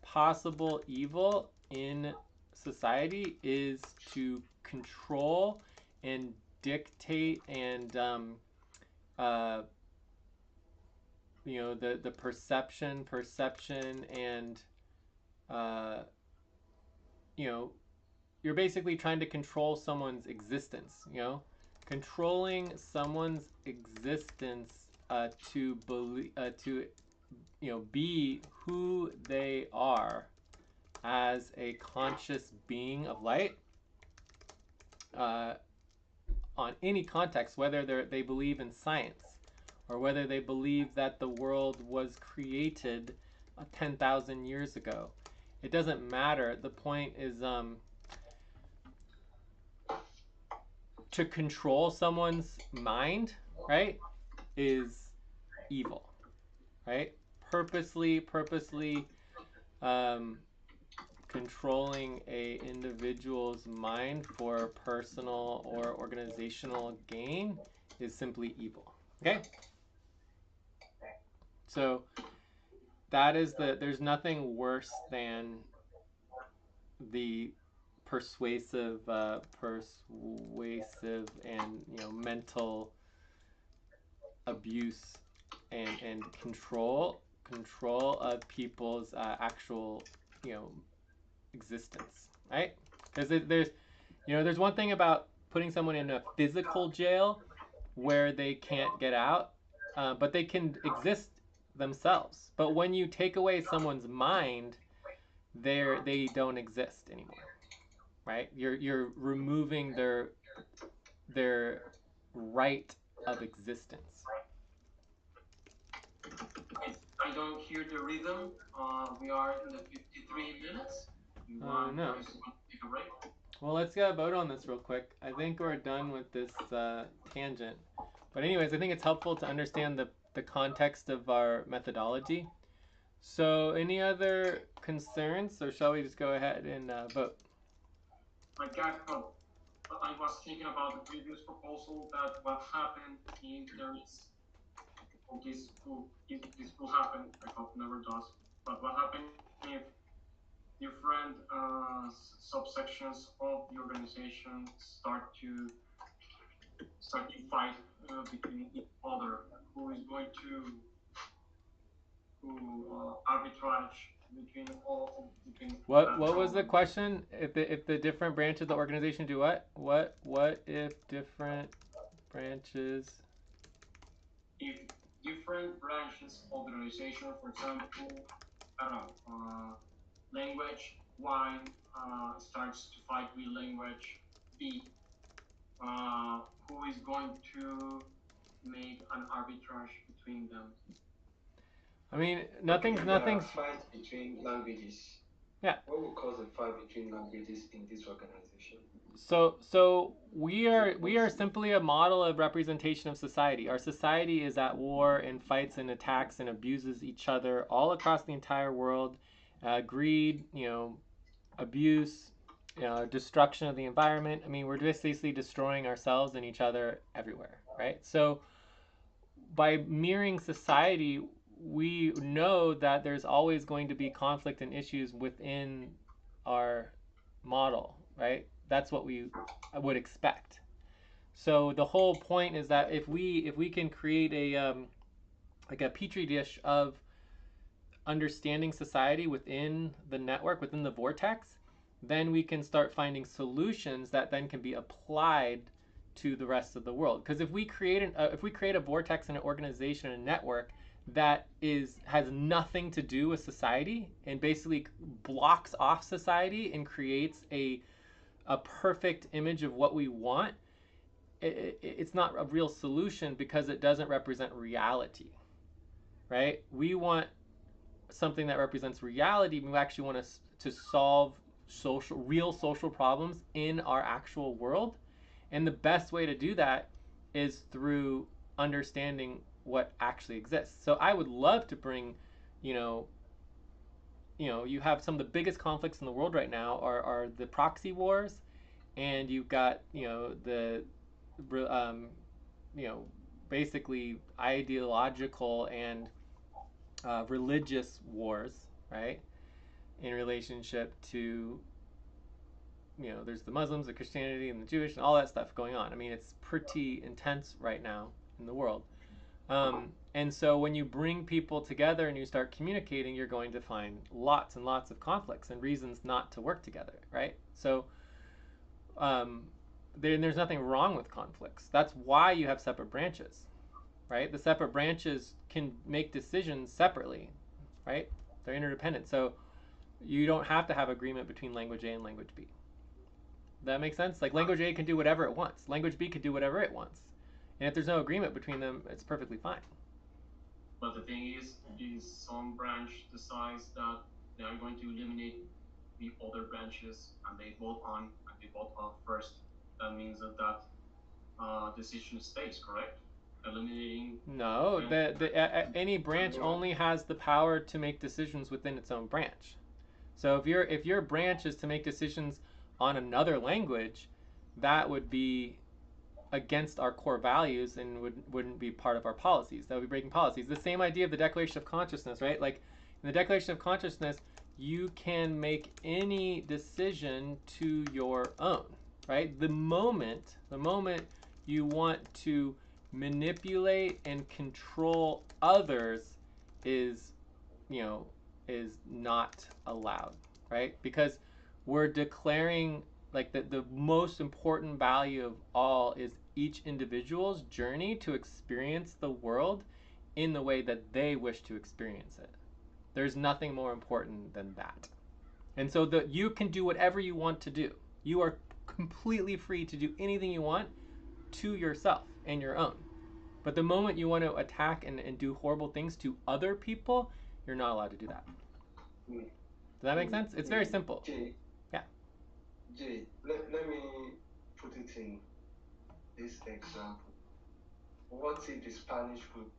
possible evil in society is to control and dictate and the perception and you're basically trying to control someone's existence, controlling someone's existence to believe, be who they are as a conscious being of light, on any context, whether they believe in science or whether they believe that the world was created 10,000 years ago. It doesn't matter. The point is to control someone's mind, right, is evil, right? Purposely controlling a individual's mind for personal or organizational gain is simply evil. Okay? So there's nothing worse than the persuasive and mental abuse and control of people's actual existence, right? Because there's one thing about putting someone in a physical jail where they can't get out, but they can exist themselves. But when you take away someone's mind, they don't exist anymore, right? You're removing their right of existence. I don't hear the rhythm. We are in the 53 minutes. You want No. to take a break? Well, let's get a vote on this real quick. I think we're done with this tangent. But anyways, I think it's helpful to understand the context of our methodology. So any other concerns, or shall we just go ahead and vote? I was thinking about the previous proposal that what happened if there is, if this will happen, I hope never does, but what happened if different subsections of the organization start to fight between each other? Who is going to arbitrage between all? What was the question? If the different branches of the organization do what? What if different branches? If different branches of the organization, for example, I don't know, language Y starts to fight with language B, who is going to make an arbitrage between them? I mean, nothing's. Fight between languages. Yeah. What will cause a fight between languages in this organization? So we are simply a model of representation of society. Our society is at war and fights and attacks and abuses each other all across the entire world. Greed, abuse, destruction of the environment. I mean, we're basically destroying ourselves and each other everywhere, right? So by mirroring society, we know that there's always going to be conflict and issues within our model, right? That's what we would expect. So the whole point is that if we can create a like a petri dish of understanding society within the network, within the vortex, then we can start finding solutions that then can be applied to the rest of the world. Because if we create a vortex and an organization and a network that has nothing to do with society and basically blocks off society and creates a perfect image of what we want, it's not a real solution because it doesn't represent reality, right? We want something that represents reality. We actually want to solve real social problems in our actual world, and the best way to do that is through understanding what actually exists. So I would love to bring, you know, you have some of the biggest conflicts in the world right now are the proxy wars, and you've got the you know basically ideological and religious wars, right? In relationship to, there's the Muslims, the Christianity, and the Jewish, and all that stuff going on. I mean, it's pretty intense right now in the world. And so when you bring people together and you start communicating, you're going to find lots and lots of conflicts and reasons not to work together, right? So there's nothing wrong with conflicts. That's why you have separate branches, right? The separate branches can make decisions separately, right? They're interdependent. So you don't have to have agreement between language A and language B. That makes sense? Like language A can do whatever it wants. Language B can do whatever it wants. And if there's no agreement between them, it's perfectly fine. But the thing is some branch decides that they are going to eliminate the other branches and they vote on and they vote on first. That means that decision stays, correct? Eliminating. No, any branch only has the power to make decisions within its own branch. So if your branch is to make decisions on another language, that would be against our core values and wouldn't be part of our policies. That would be breaking policies. The same idea of the Declaration of Consciousness, right? Like in the Declaration of Consciousness, you can make any decision to your own, right? The moment you want to manipulate and control others is not allowed, right? Because we're declaring like the most important value of all is each individual's journey to experience the world in the way that they wish to experience it. There's nothing more important than that. And so you can do whatever you want to do. You are completely free to do anything you want to yourself and your own. But the moment you want to attack and do horrible things to other people, you're not allowed to do that. Does that make sense? It's very simple. Jay, let me put it in this example. What if the Spanish group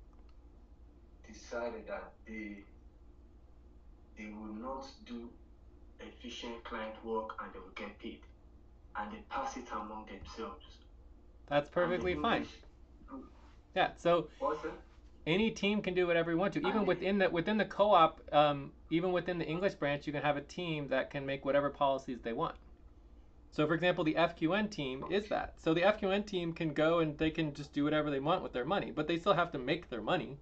decided that they will not do efficient client work and they will get paid, and they pass it among themselves? That's perfectly fine. Yeah, so any team can do whatever you want to. Even within the co-op, even within the English branch, you can have a team that can make whatever policies they want. So, for example, the FQN team is that. So the FQN team can go and they can just do whatever they want with their money, but they still have to make their money.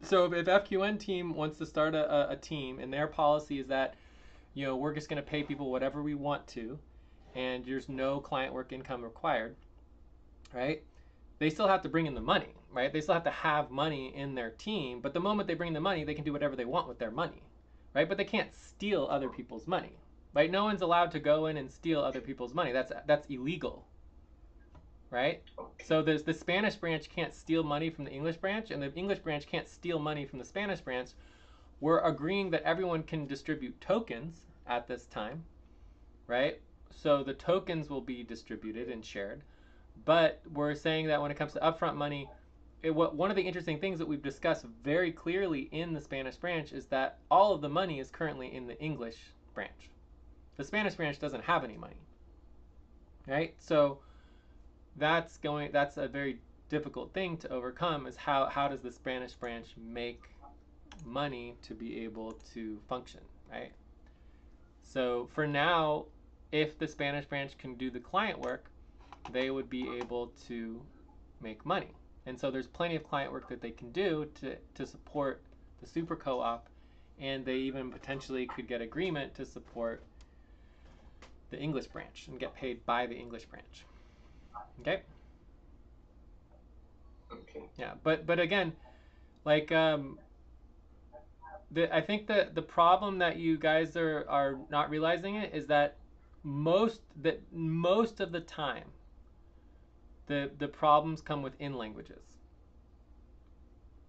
So if FQN team wants to start a team and their policy is that, we're just going to pay people whatever we want to, and there's no client work income required, right? They still have to bring in the money, right? They still have to have money in their team, but the moment they bring the money, they can do whatever they want with their money, right? But they can't steal other people's money. Right? No one's allowed to go in and steal other people's money. That's illegal. Right? So the Spanish branch can't steal money from the English branch, and the English branch can't steal money from the Spanish branch. We're agreeing that everyone can distribute tokens at this time, right? So the tokens will be distributed and shared. But we're saying that when it comes to upfront money, one of the interesting things that we've discussed very clearly in the Spanish branch is that all of the money is currently in the English branch. The Spanish branch doesn't have any money, right? So that's a very difficult thing to overcome, is how does the Spanish branch make money to be able to function, right? So for now, if the Spanish branch can do the client work, they would be able to make money. And so there's plenty of client work that they can do to support the super co-op, and they even potentially could get agreement to support the English branch and get paid by the English branch. Okay? Okay. Yeah, but again, like I think that the problem that you guys are not realizing it is that most of the time the problems come within languages,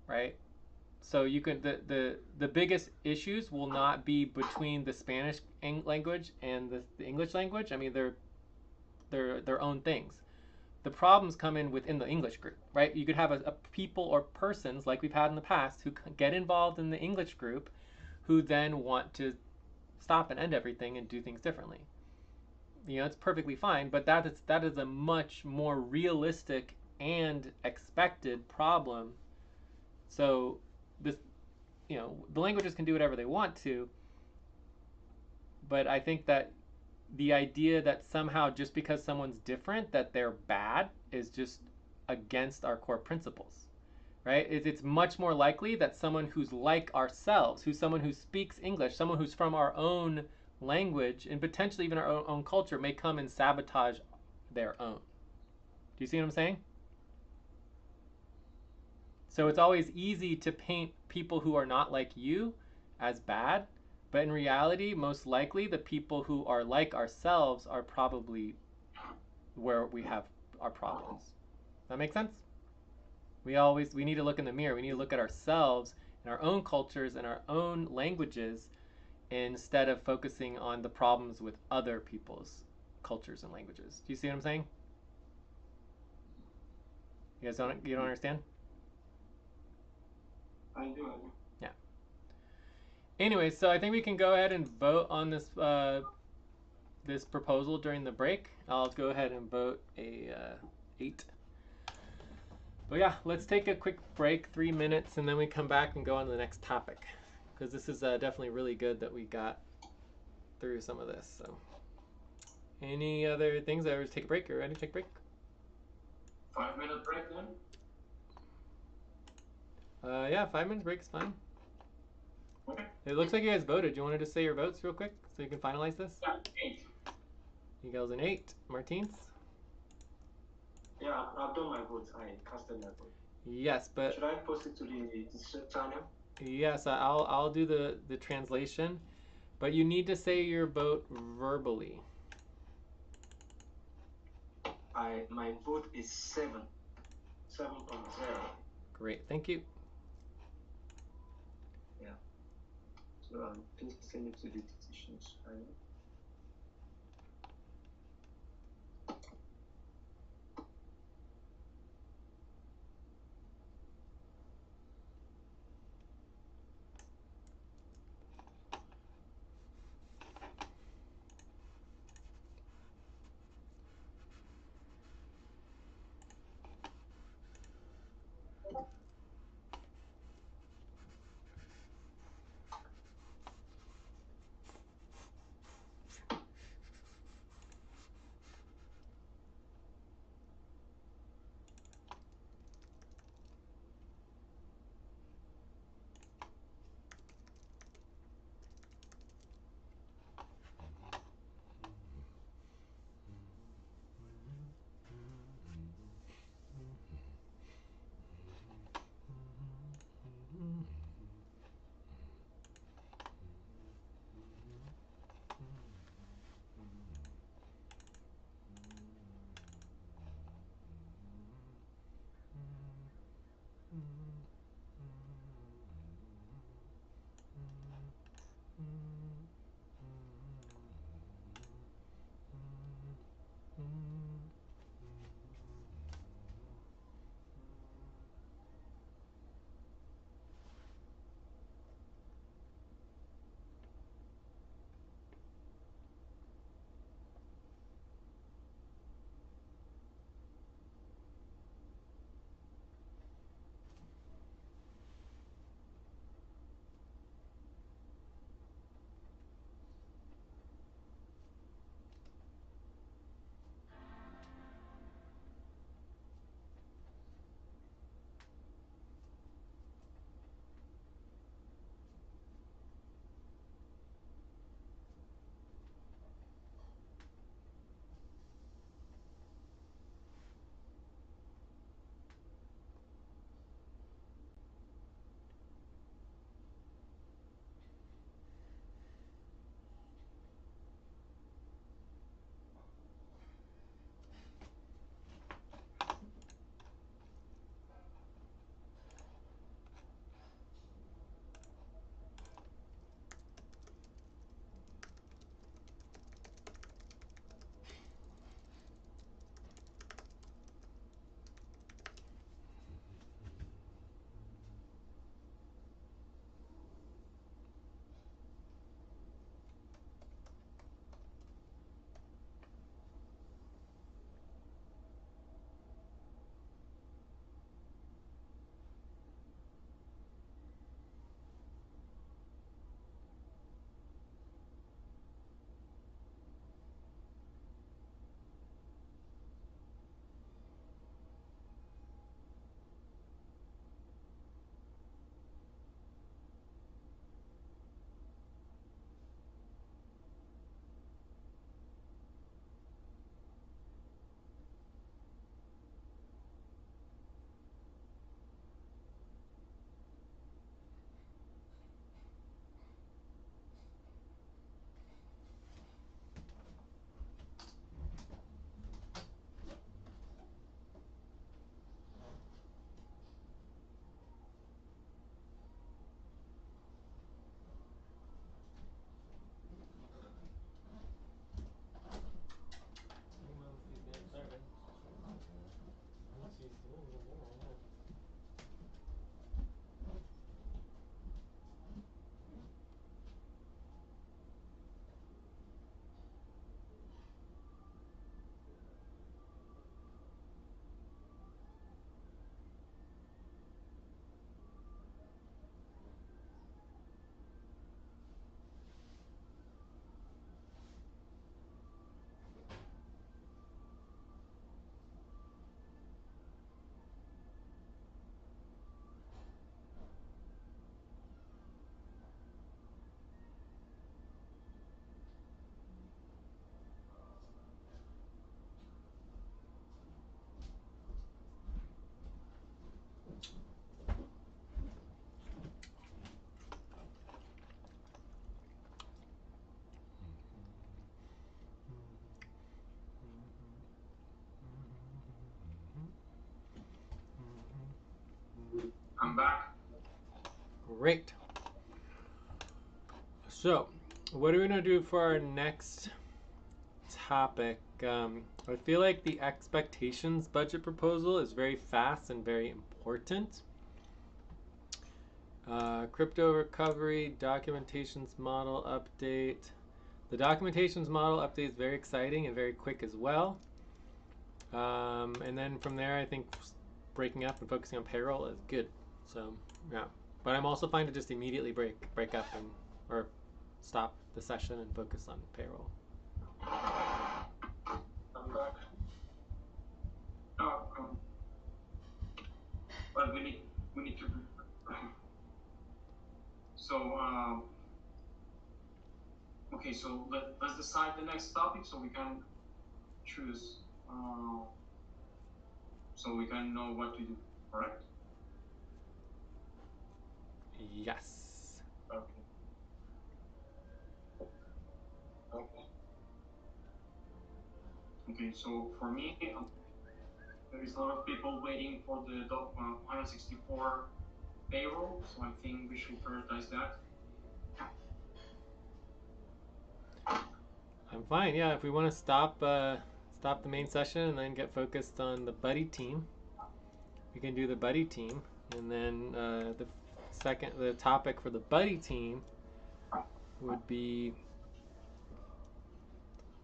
right? So you can the biggest issues will not be between the Spanish language and the English language. I mean, they're their own things. The problems come in within the English group, right? You could have a people or persons like we've had in the past who get involved in the English group, who then want to stop and end everything and do things differently. You know, it's perfectly fine, but that is a much more realistic and expected problem. So this, you know, the languages can do whatever they want to, but I think that the idea that somehow just because someone's different that they're bad is just against our core principles, right? It's much more likely that someone who's like ourselves, who's someone who speaks English, someone who's from our own language and potentially even our own culture may come and sabotage their own. Do you see what I'm saying? So it's always easy to paint people who are not like you as bad, but in reality, most likely the people who are like ourselves are probably where we have our problems. Does that make sense? We need to look in the mirror. We need to look at ourselves and our own cultures and our own languages instead of focusing on the problems with other people's cultures and languages. Do you see what I'm saying? You guys don't understand? I do. Yeah. Anyway, so I think we can go ahead and vote on this this proposal during the break. I'll go ahead and vote a 8. But yeah, let's take a quick break, 3 minutes, and then we come back and go on to the next topic. Because this is definitely really good that we got through some of this. So, any other things? I always take a break. Are you ready to take a break? 5-minute break then? Yeah, 5 minutes break is fine. Okay. It looks like you guys voted. Do you want to just say your votes real quick so you can finalize this? Yeah, 8. You guys an 8. Martins? Yeah, I've done my vote. I casted my vote. Yes, but Should I post it to the channel? yes, I'll do the translation, but you need to say your vote verbally. My vote is 7. 7.0. Great, thank you. Yeah. So please send it to the decisions channel. Great. So, what are we going to do for our next topic? I feel like the expectations budget proposal is very fast and very important. Crypto recovery, documentations model update. The documentations model update is very exciting and very quick as well. And then from there, I think breaking up and focusing on payroll is good. So, yeah. But I'm also fine to just immediately break up and or stop the session and focus on payroll. I'm back. But we need to. So okay, so let's decide the next topic so we can choose. So we can know what to do. Correct? Yes. Okay. Okay. Okay. So for me, there is a lot of people waiting for the 164 payroll, so I think we should prioritize that. I'm fine. Yeah, if we want to stop the main session and then get focused on the buddy team, we can do the buddy team, and then the topic for the buddy team would be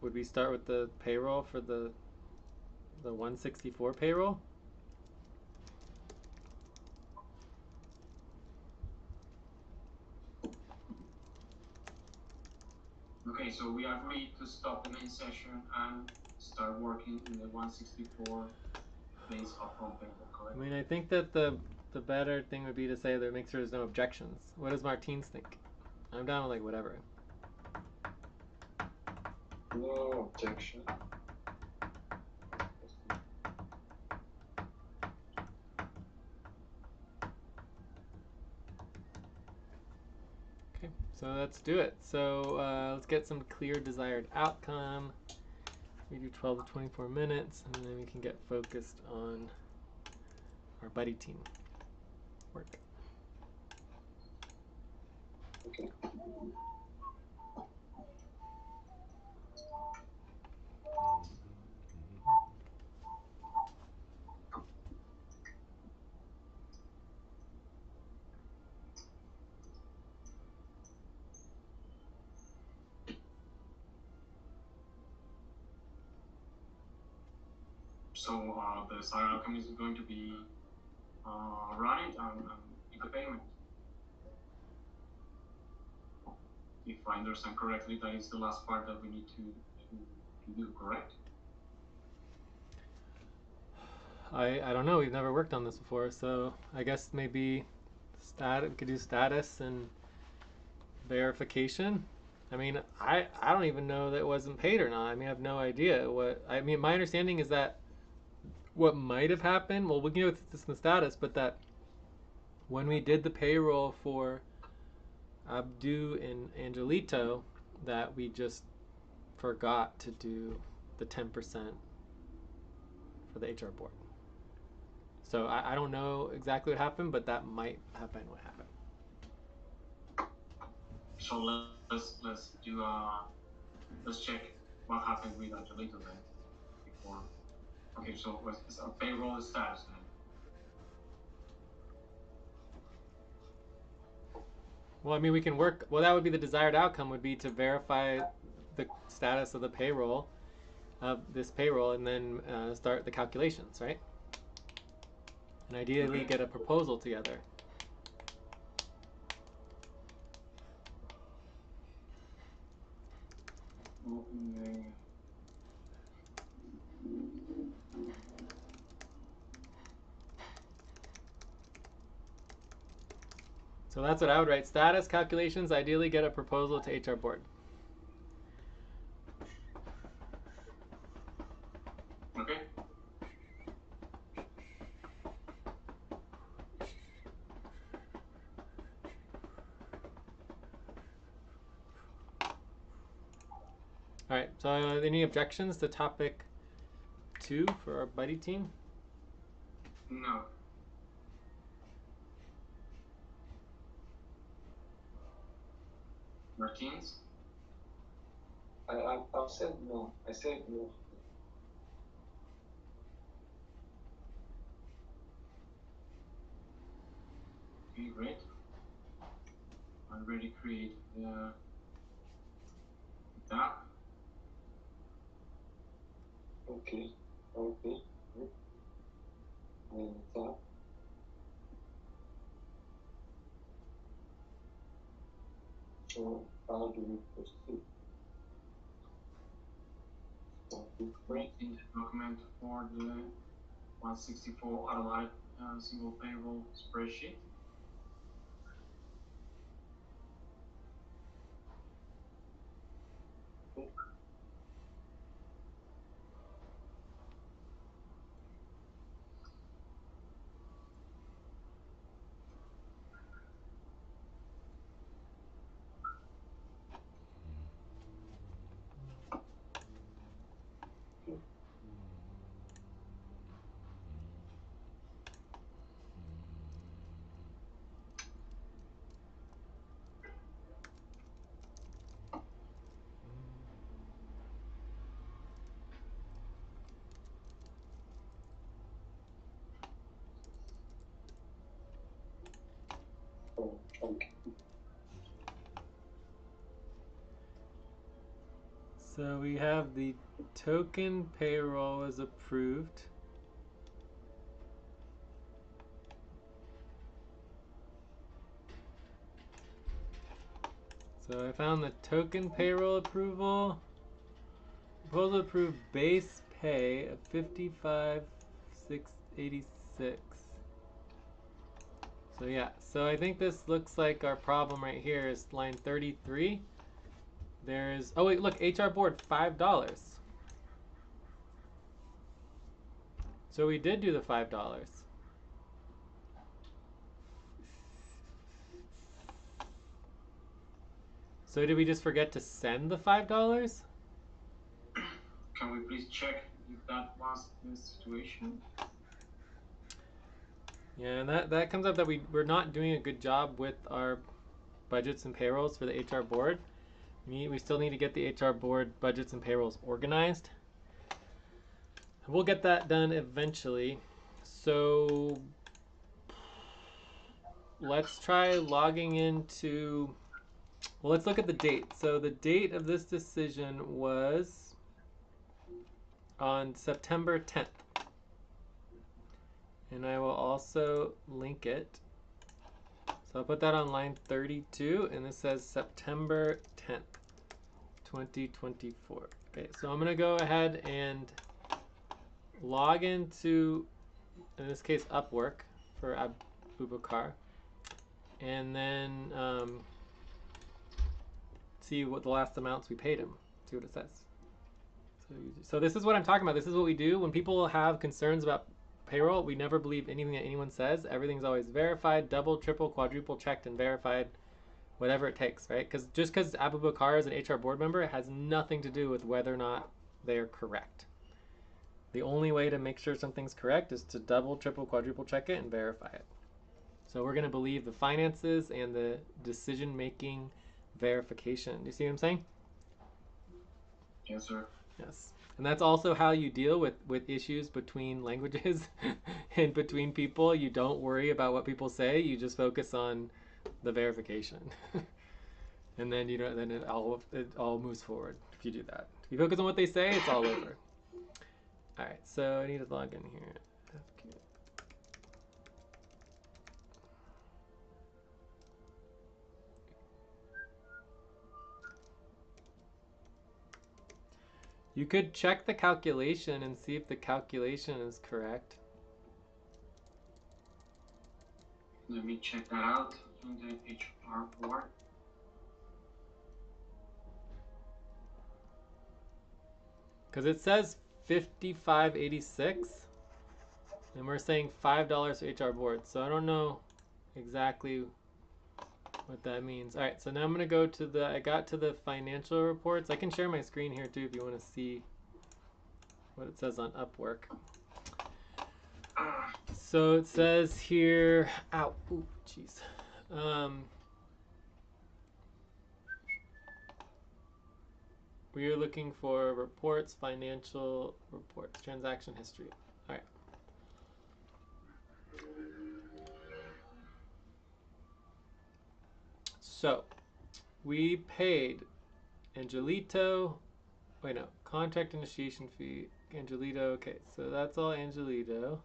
we start with the payroll for the 164 payroll? Okay, so we agreed to stop the main session and start working in the 164 base upfront payroll, correct? I mean, I think that the better thing would be to say that make sure there's no objections. What does Martins think? I'm down with like whatever. No objection. Okay, so let's do it. So let's get some clear desired outcome. We do 12 to 24 minutes, and then we can get focused on our buddy team work. Okay. So the desired outcome is going to be run it and make the payment. If I understand correctly, that is the last part that we need to do, correct? I don't know. We've never worked on this before, so I guess maybe we could do status and verification. I mean, I don't even know that it wasn't paid or not. I mean, I have no idea what. I mean, my understanding is that what might have happened. Well, we can go with this in the status, but that when we did the payroll for Abdu and Angelito, that we just forgot to do the 10% for the HR board. So I don't know exactly what happened, but that might have been what happened. So let's do let's check what happened with Angelito then before. Okay, so what's our payroll status then? Well, I mean, we can work. Well, that would be the desired outcome. Would be to verify the status of the payroll, this payroll, and then start the calculations, right? And ideally, get a proposal together. Okay. So that's what I would write. Status calculations, ideally get a proposal to HR board. Okay. All right, so any objections to topic 2 for our buddy team? No. Martins? I've said no. I said no. Okay, great. I already created the tab. Okay. Okay. Good. And tab. So how do we proceed? Creating the document for the 164 automatic single payroll spreadsheet. Oh, okay. So we have the token payroll is approved. So I found the token payroll approval. Proposal approved base pay of 55,686. So yeah, so I think this looks like our problem right here is line 33. There's, oh wait, look, HR board, $5. So we did do the $5. So did we just forget to send the $5? Can we please check if that was the situation? Yeah, and that comes up that we're not doing a good job with our budgets and payrolls for the HR board. We still need to get the HR board budgets and payrolls organized. We'll get that done eventually. So let's try logging into, well, let's look at the date. So the date of this decision was on September 10th. And I will also link it. So I'll put that on line 32, and this says September 10th, 2024. Okay, so I'm gonna go ahead and log into, in this case, Upwork for Abubakar, and then see what the last amounts we paid him. See what it says. So this is what I'm talking about. This is what we do when people have concerns about payroll. We never believe anything that anyone says. Everything's always verified, double, triple, quadruple checked and verified, whatever it takes, right? Because just because Abubakar is an HR board member, it has nothing to do with whether or not they're correct. The only way to make sure something's correct is to double, triple, quadruple check it and verify it. So we're going to believe the finances and the decision-making verification. Do you see what I'm saying? Yes, sir. Yes. And that's also how you deal with issues between languages and between people. You don't worry about what people say. You just focus on the verification. And then then it all moves forward if you do that. If you focus on what they say, it's all over. All right, so I need to log in here. You could check the calculation and see if the calculation is correct. Let me check that out in the HR board. Because it says 55.86, and we're saying $5 for HR board. So I don't know exactly what that means. All right, so now I'm gonna go to I got to the financial reports. I can share my screen here too if you want to see what it says on Upwork. So it says here, ow, ooh, jeez. We are looking for reports, financial reports, transaction history. All right. So we paid Angelito. Wait, no. Contract initiation fee. Angelito. Okay, so that's all Angelito.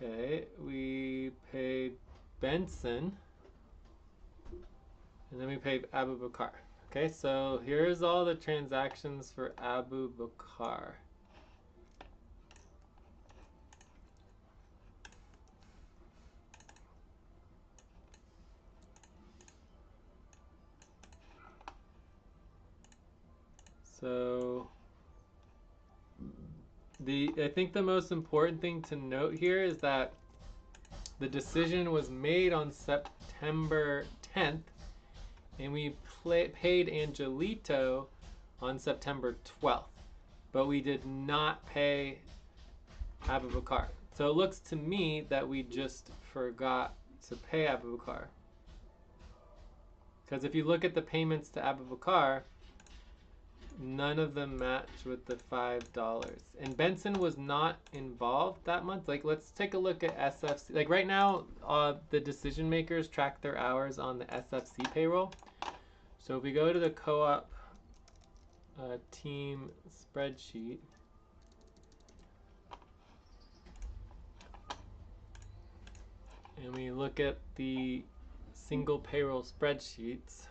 Okay, we paid Benson. And then we paid Abu Bakar. Okay, so here's all the transactions for Abu Bakar. So I think the most important thing to note here is that the decision was made on September 10th, and we paid Angelito on September 12th, but we did not pay Abu Bakar. So it looks to me that we just forgot to pay Abu Bakar. Because if you look at the payments to Abu Bakar, none of them match with the $5. And Benson was not involved that month. Like, let's take a look at SFC. Like right now, the decision makers track their hours on the SFC payroll. So if we go to the co-op team spreadsheet, and we look at the single payroll spreadsheets.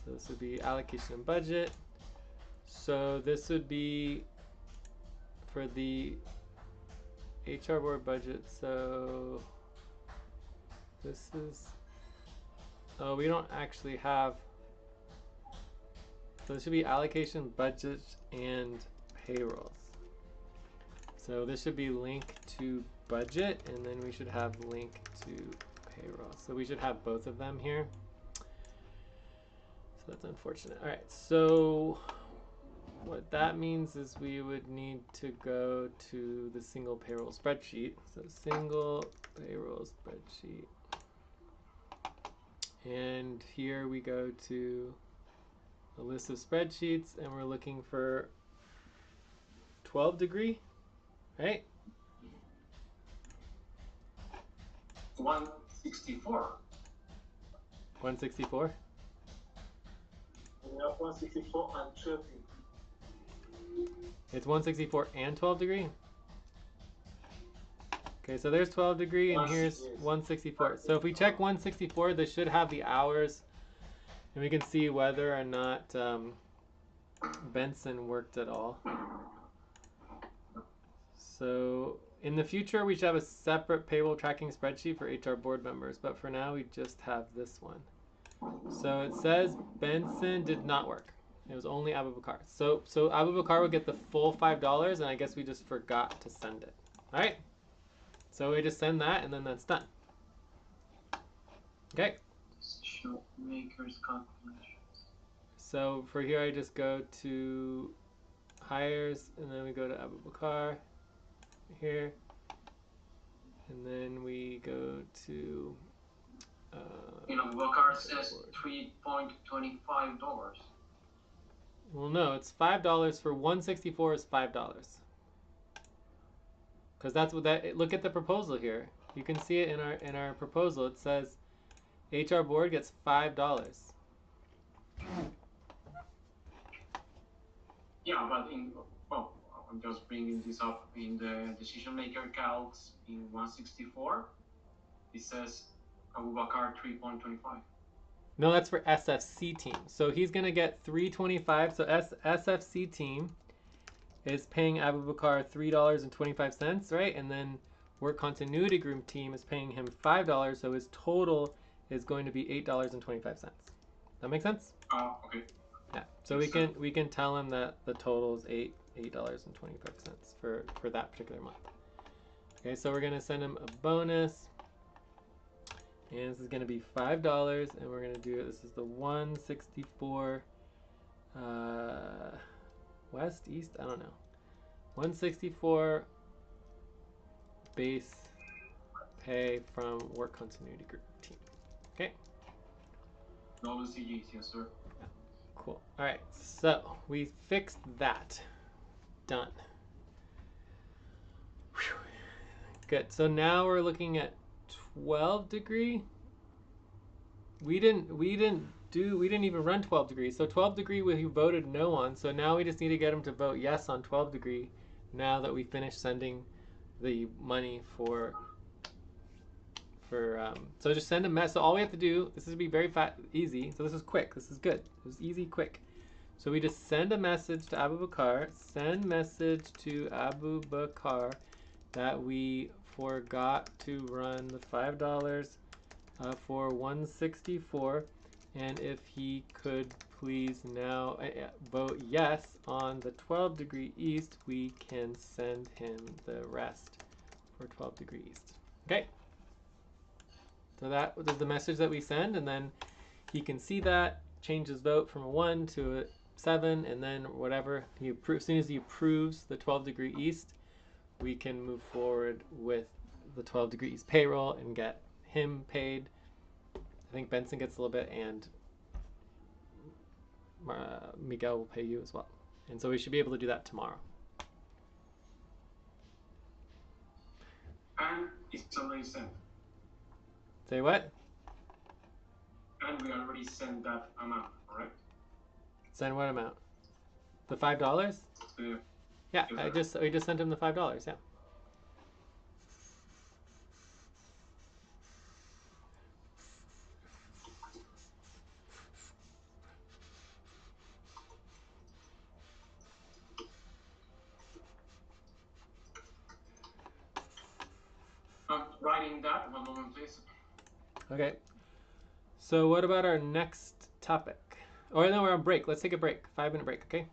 So this would be allocation and budget. So this would be for the HR board budget. So this is, oh, we don't actually have, so this should be allocation, budget, and payrolls. So this should be link to budget, and then we should have link to payroll. So we should have both of them here. So that's unfortunate. All right, so what that means is we would need to go to the single payroll spreadsheet. So single payroll spreadsheet. And here we go to a list of spreadsheets, and we're looking for 12 degree, right? 164. 164? We have 164 and 12. It's 164 and 12 degree? Okay, so there's 12 degree and here's 164. So if we check 164, this should have the hours, and we can see whether or not Benson worked at all. So in the future, we should have a separate payroll tracking spreadsheet for HR board members, but for now, we just have this one. So it says Benson did not work. It was only Abu Bakar. So Abu Bakar would get the full $5, and I guess we just forgot to send it. All right. So we just send that, and then that's done. Okay. Show makers calculations. So for here, I just go to hires, and then we go to Abu Bakar here, and then we go to. Bakar says $3.25. Well, no, it's $5 for 164 is $5. Because that's what that. Look at the proposal here. You can see it in our proposal. It says HR board gets $5. Yeah, but I'm just bringing this up in the decision maker calcs in 164. It says Abu Bakar 3.25. No, that's for SFC team. So he's gonna get $3.25. So SFC team is paying Abu Bakar $3.25, right? And then work continuity group team is paying him $5. So his total is going to be $8.25. That make sense? Okay. Yeah. So we can tell him that the total is $8.25 for that particular month. Okay, so we're gonna send him a bonus. And this is going to be $5, and we're going to do it. This is the 164 west, east, I don't know. 164 base pay from work continuity group team. Okay. WCGs, yes, sir. Cool. All right, so we fixed that. Done. Whew. Good. So now we're looking at 12 degree. We didn't even run 12 degree. So 12 degree we voted no on. So now we just need to get them to vote yes on 12 degree. Now that we finished sending the money for so just send a message. So all we have to do, this is be very easy. So this is quick. This is good. This is easy, quick. So we just send a message to Abu Bakr. Send message to Abu Bakr that we forgot to run the $5 for 164, and if he could please now vote yes on the 12 degree east, we can send him the rest for 12 degree east. Okay. So that was the message that we send, and then he can see that, change his vote from a 1 to a 7, and then whatever, as soon as he approves the 12 degree east, we can move forward with the 12 degree east payroll and get him paid. I think Benson gets a little bit, and Miguel will pay you as well. And so we should be able to do that tomorrow. And it's already sent. Say what? And we already sent that amount, correct? Send what amount? The $5? Yeah, we just sent him the $5, yeah. I'm writing that. One moment, please. Okay. So what about our next topic? Or no, we're on break. Let's take a break. 5-minute break, okay?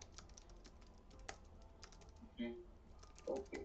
Okay. Okay.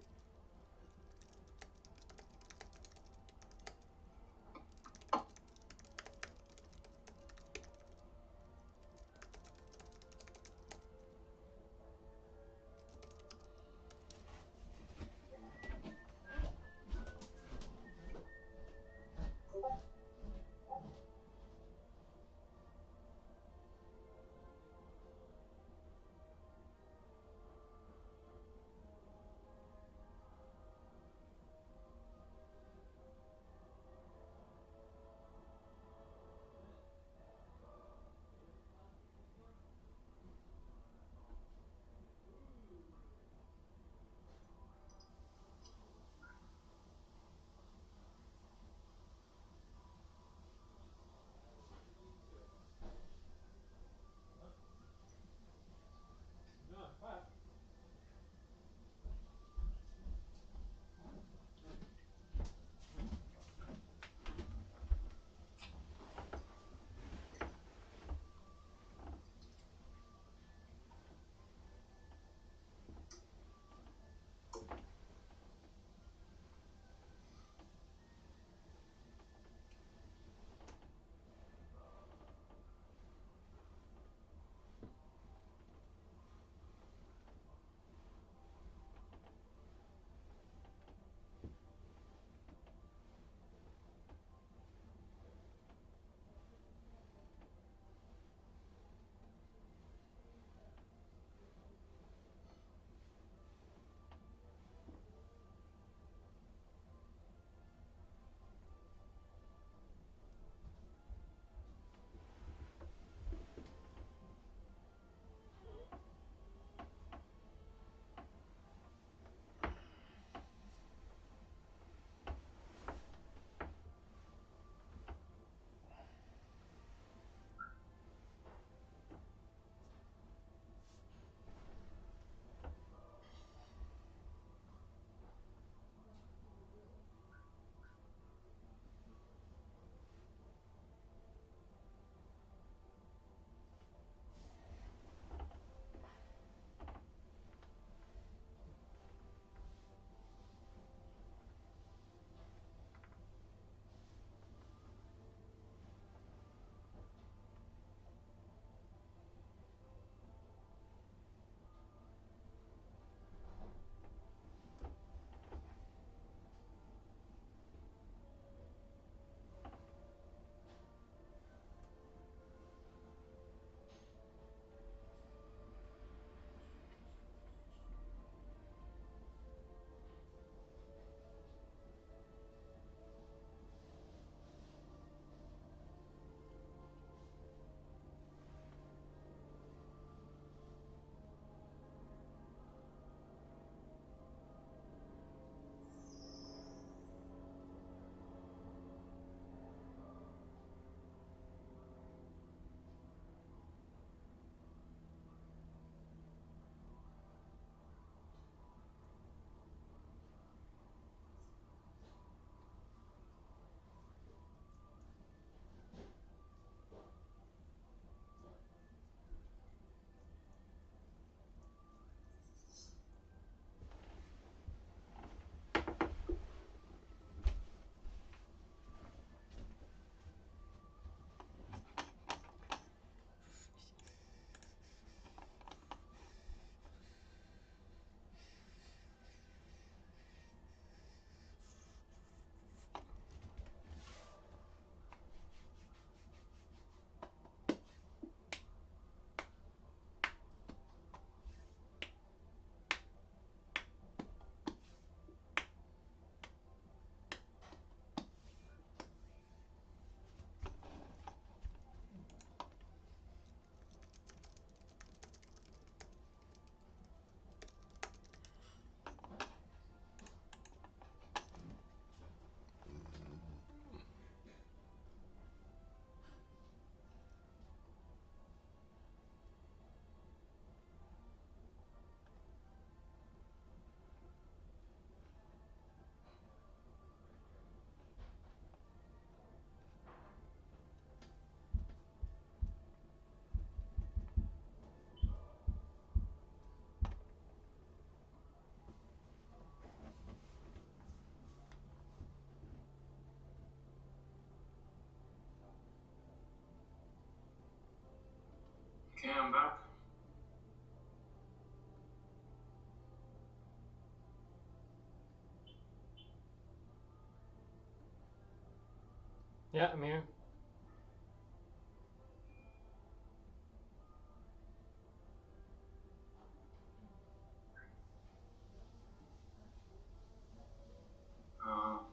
Okay, I'm back. Yeah, I'm here.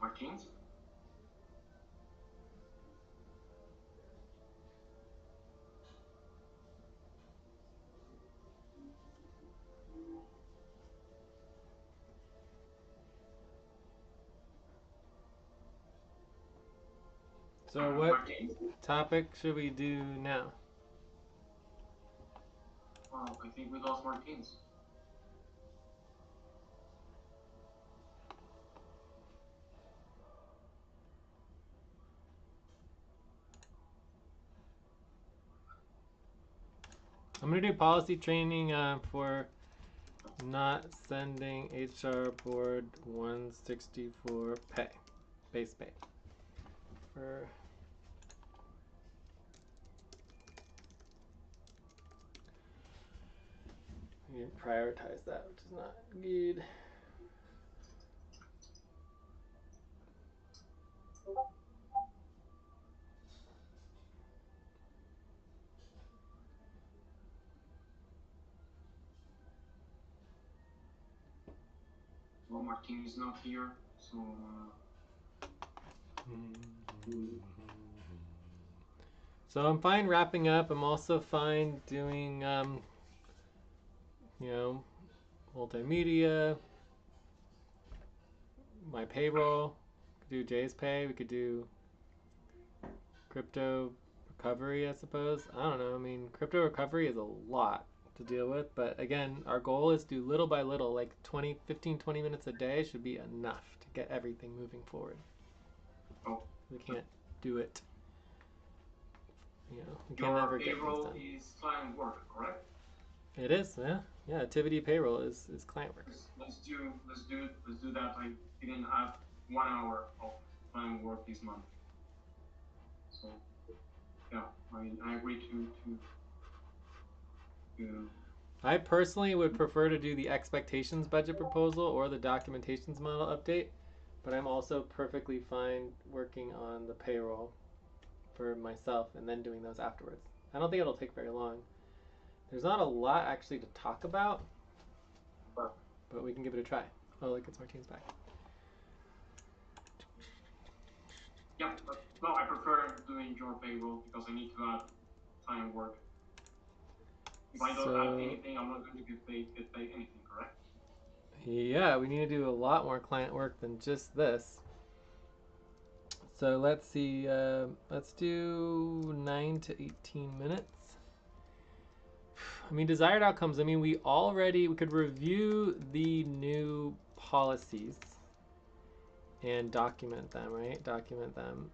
Martins? So what Martins? topic should we do now? Oh, I think we lost Martins. I'm gonna do policy training for not sending HR board 164 pay, base pay. For we didn't prioritize that, which is not good. Well, Martin is not here, so So I'm fine wrapping up. I'm also fine doing, you know, multimedia, my payroll. We could do Jay's pay. We could do crypto recovery, I suppose. I don't know. I mean, crypto recovery is a lot to deal with, but again, our goal is to do little by little, like 20 minutes a day should be enough to get everything moving forward. oh, We can't do it. You know, we can't your ever get things payroll done. is client work, correct? It is, yeah. Yeah, activity payroll is client work. Let's do that. I didn't add 1 hour of client work this month. So yeah, I agree to I personally would prefer to do the expectations budget proposal or the documentations model update, but I'm also perfectly fine working on the payroll for myself and then doing those afterwards. I don't think it'll take very long. There's not a lot actually to talk about, but we can give it a try. Oh, look, it's Martine's back. yeah, but no, I prefer doing your payroll because I need to add client work. If I don't add anything, I'm not going to get paid anything, correct? Yeah, we need to do a lot more client work than just this. So let's see, let's do 9 to 18 minutes. I mean, desired outcomes, I mean, we could review the new policies and document them, right? Document them.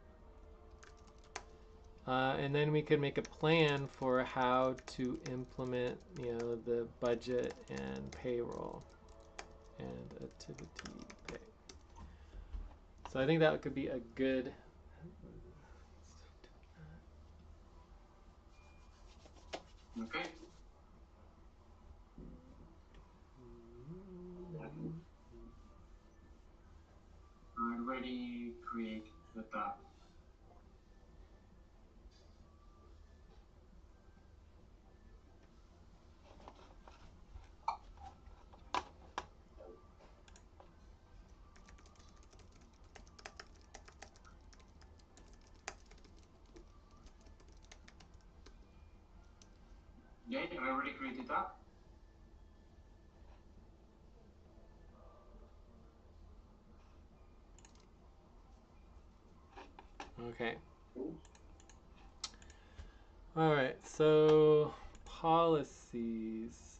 And then we could make a plan for how to implement, you know, the budget and payroll and activity pay. So I think that could be a good. Okay. I already create the tab. Yeah, I already created that. Okay. All right, so policies.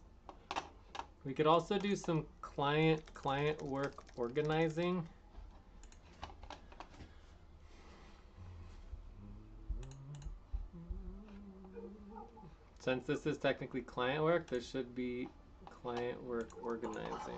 We could also do some client work organizing. Since this is technically client work, there should be client work organizing.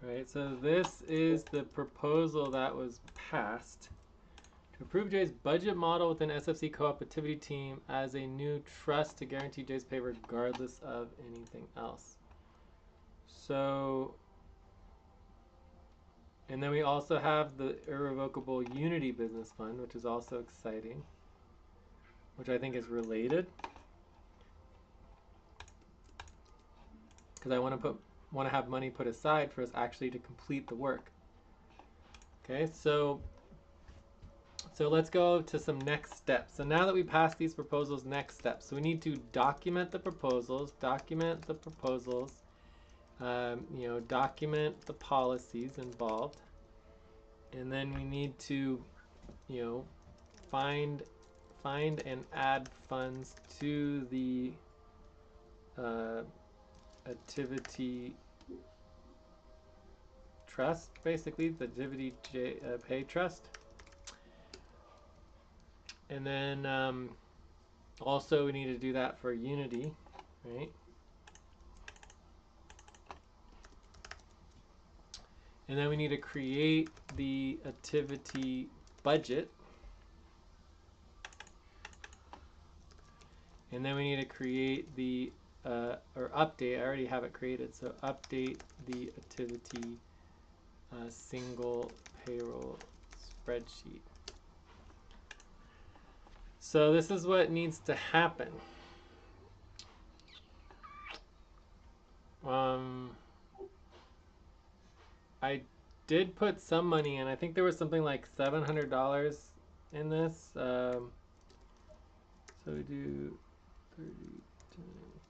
Right, so this is the proposal that was passed to approve Jay's budget model within SFC co-operativity team as a new trust to guarantee Jay's pay regardless of anything else. So, and then we also have the irrevocable unity business fund, which is also exciting, which I think is related. Because I want to have money put aside for us actually to complete the work. Okay, so let's go to some next steps. So now that we passed these proposals, next steps. So we need to document the proposals, document the policies involved, and then we need to, find and add funds to the activity trust, basically the activity pay trust. And then also we need to do that for Unity, right? And then we need to create the activity budget. And then we need to create the, or update, I already have it created, so update the activity single payroll spreadsheet. So this is what needs to happen. I did put some money in. I think there was something like $700 in this. So we do 30 times.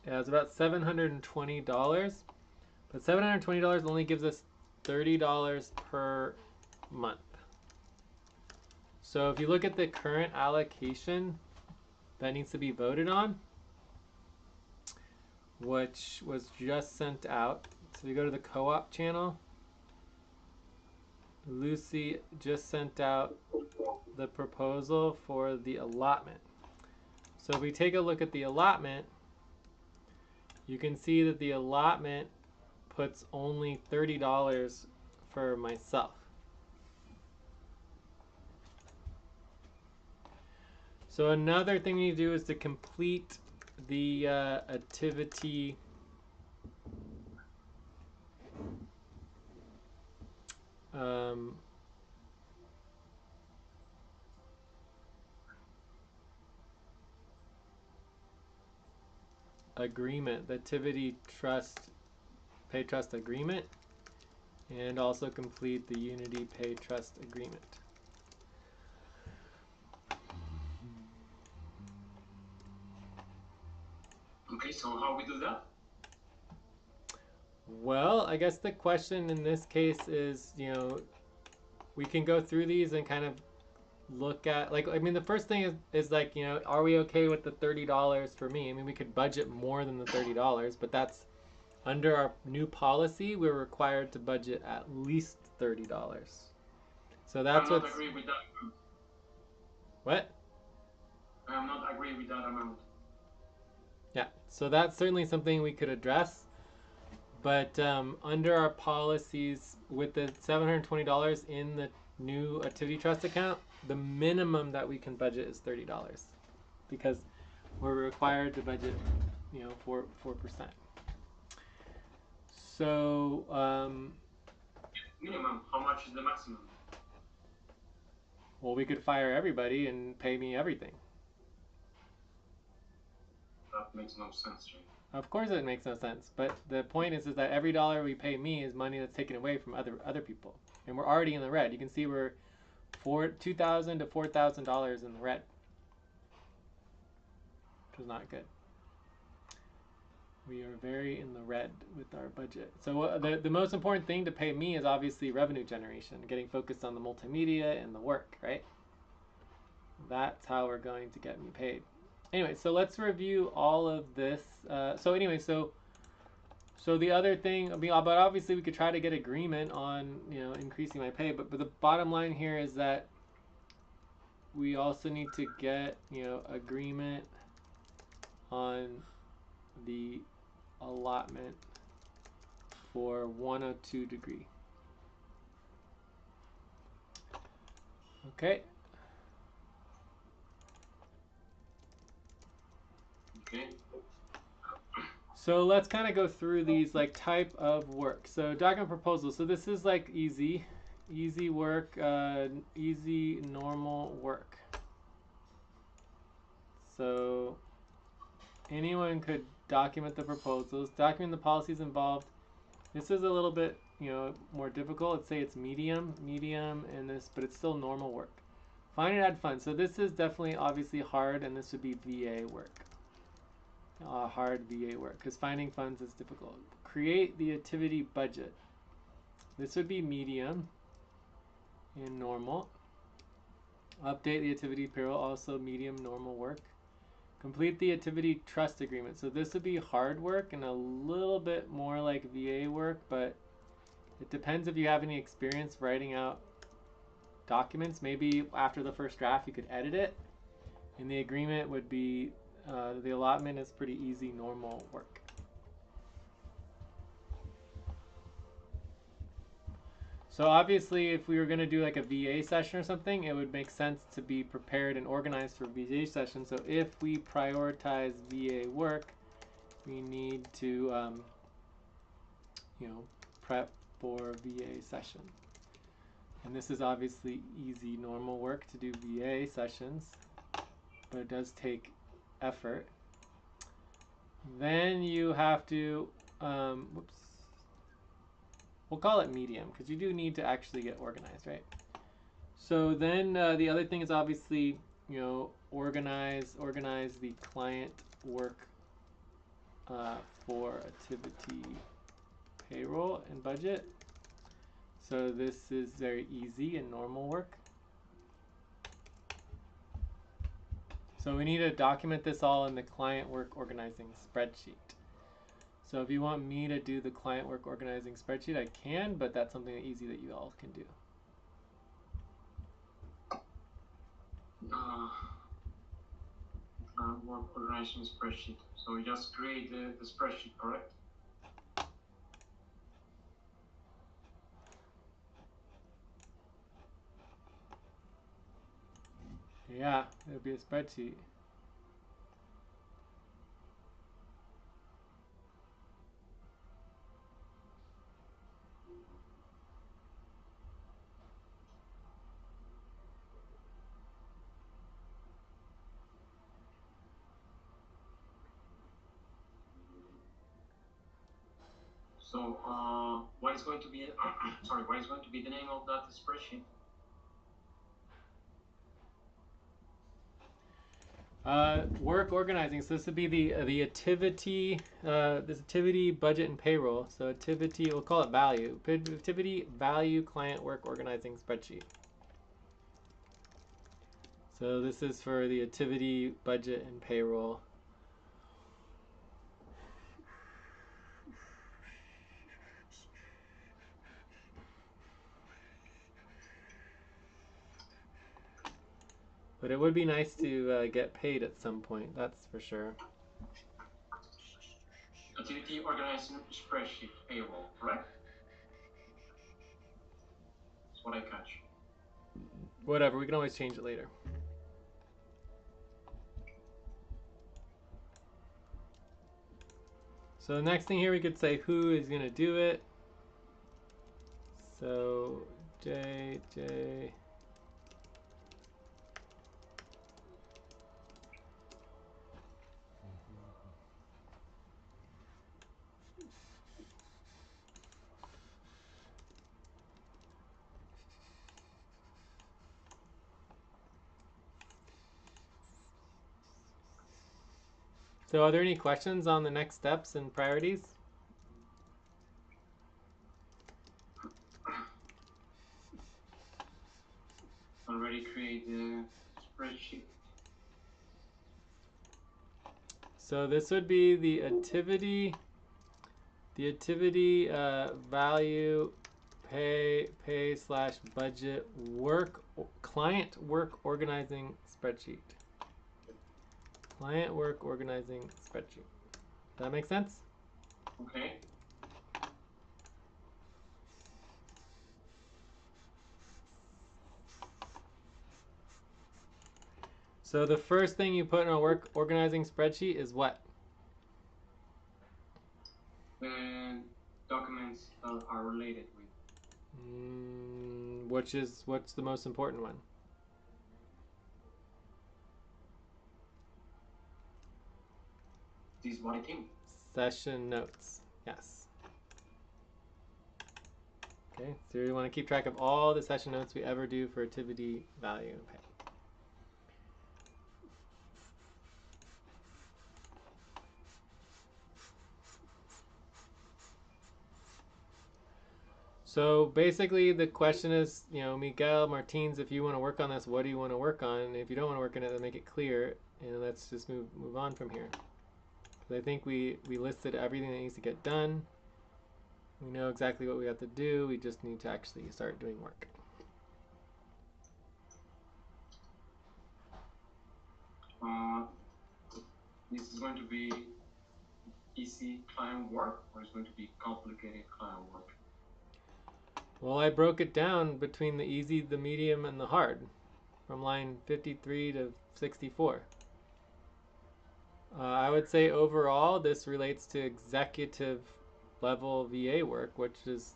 Yeah, it's about $720. But $720 only gives us $30 per month. So if you look at the current allocation that needs to be voted on, which was just sent out. So we go to the co-op channel. Lucy just sent out the proposal for the allotment. So if we take a look at the allotment, you can see that the allotment puts only $30 for myself. So another thing we need to do is to complete the activity agreement, the activity pay trust agreement, and also complete the Unity pay trust agreement. Okay, so how we do that? Well, I guess the question in this case is, we can go through these and kind of look at, like, I mean, the first thing is like, are we okay with the $30 for me? I mean, we could budget more than the $30, but that's under our new policy, we're required to budget at least $30. So that's I'm not agree with that amount. What? I'm not agree with that amount. Yeah, so that's certainly something we could address. But under our policies, with the $720 in the new activity trust account, the minimum that we can budget is $30, because we're required to budget, 4%. So Minimum. How much is the maximum? well, we could fire everybody and pay me everything. That makes no sense, right? Of course it makes no sense, but the point is that every dollar we pay me is money that's taken away from other people, and we're already in the red. You can see we're $2,000 to $4,000 in the red, which is not good. We are very in the red with our budget. So the most important thing to pay me is obviously revenue generation, getting focused on the multimedia and the work, right? That's how we're going to get me paid. Anyway, so let's review all of this. So the other thing, but obviously we could try to get agreement on, increasing my pay, but the bottom line here is that we also need to get, agreement on the allotment for 102 degree. Okay. Okay. So let's kind of go through these like type of work. So document proposal. So this is like easy work, easy normal work. So anyone could document the proposals, document the policies involved. This is a little bit, you know, more difficult. Let's say it's medium, and this, but it's still normal work. Find and add funds. So this is definitely obviously hard, and this would be VA work. Hard VA work, because finding funds is difficult. Create the activity budget. This would be medium and normal. Update the activity payroll, also medium normal work. Complete the activity trust agreement. So this would be hard work and a little bit more like VA work, but it depends if you have any experience writing out documents. Maybe after the first draft you could edit it, and the agreement would be the allotment is pretty easy normal work. So obviously if we were going to do like a VA session or something, it would make sense to be prepared and organized for VA session. So if we prioritize VA work, we need to you know, prep for VA session. And this is obviously easy normal work to do VA sessions, but it does take effort. Then you have to, we'll call it medium, because you do need to actually get organized, right? So then the other thing is obviously, you know, organize the client work for activity payroll and budget. So this is very easy and normal work. So we need to document this all in the client work organizing spreadsheet. So if you want me to do the client work organizing spreadsheet, I can, but that's something easy that you all can do. Work organization spreadsheet. So we just create the spreadsheet, correct? Yeah, it would be a spreadsheet. So what is going to be sorry, what is going to be the name of that spreadsheet? Work organizing. So this would be the activity, this activity budget and payroll. So activity, we'll call it value. Activity value client work organizing spreadsheet. So this is for the activity budget and payroll. But it would be nice to get paid at some point, that's for sure. Activity organizing spreadsheet payroll, correct? That's what I catch. Whatever, we can always change it later. So the next thing here, we could say who is going to do it. So J. So are there any questions on the next steps and priorities? Already create the spreadsheet. So this would be the activity value pay slash budget work client work organizing spreadsheet. Client work organizing spreadsheet. Does that make sense? Okay. So the first thing you put in a work organizing spreadsheet is what? The documents that are related with. What's the most important one? This body team. Session notes. Yes. Okay, so we want to keep track of all the session notes we ever do for activity value and pay. So basically the question is, Miguel, Martins, if you want to work on this, what do you want to work on? And if you don't want to work on it, then make it clear, and let's just move on from here. Because I think we listed everything that needs to get done. We know exactly what we have to do. We just need to actually start doing work. This is going to be easy client work, or it's going to be complicated client work? Well, I broke it down between the easy, the medium, and the hard, from line 53 to 64. I would say overall, this relates to executive level VA work, which is,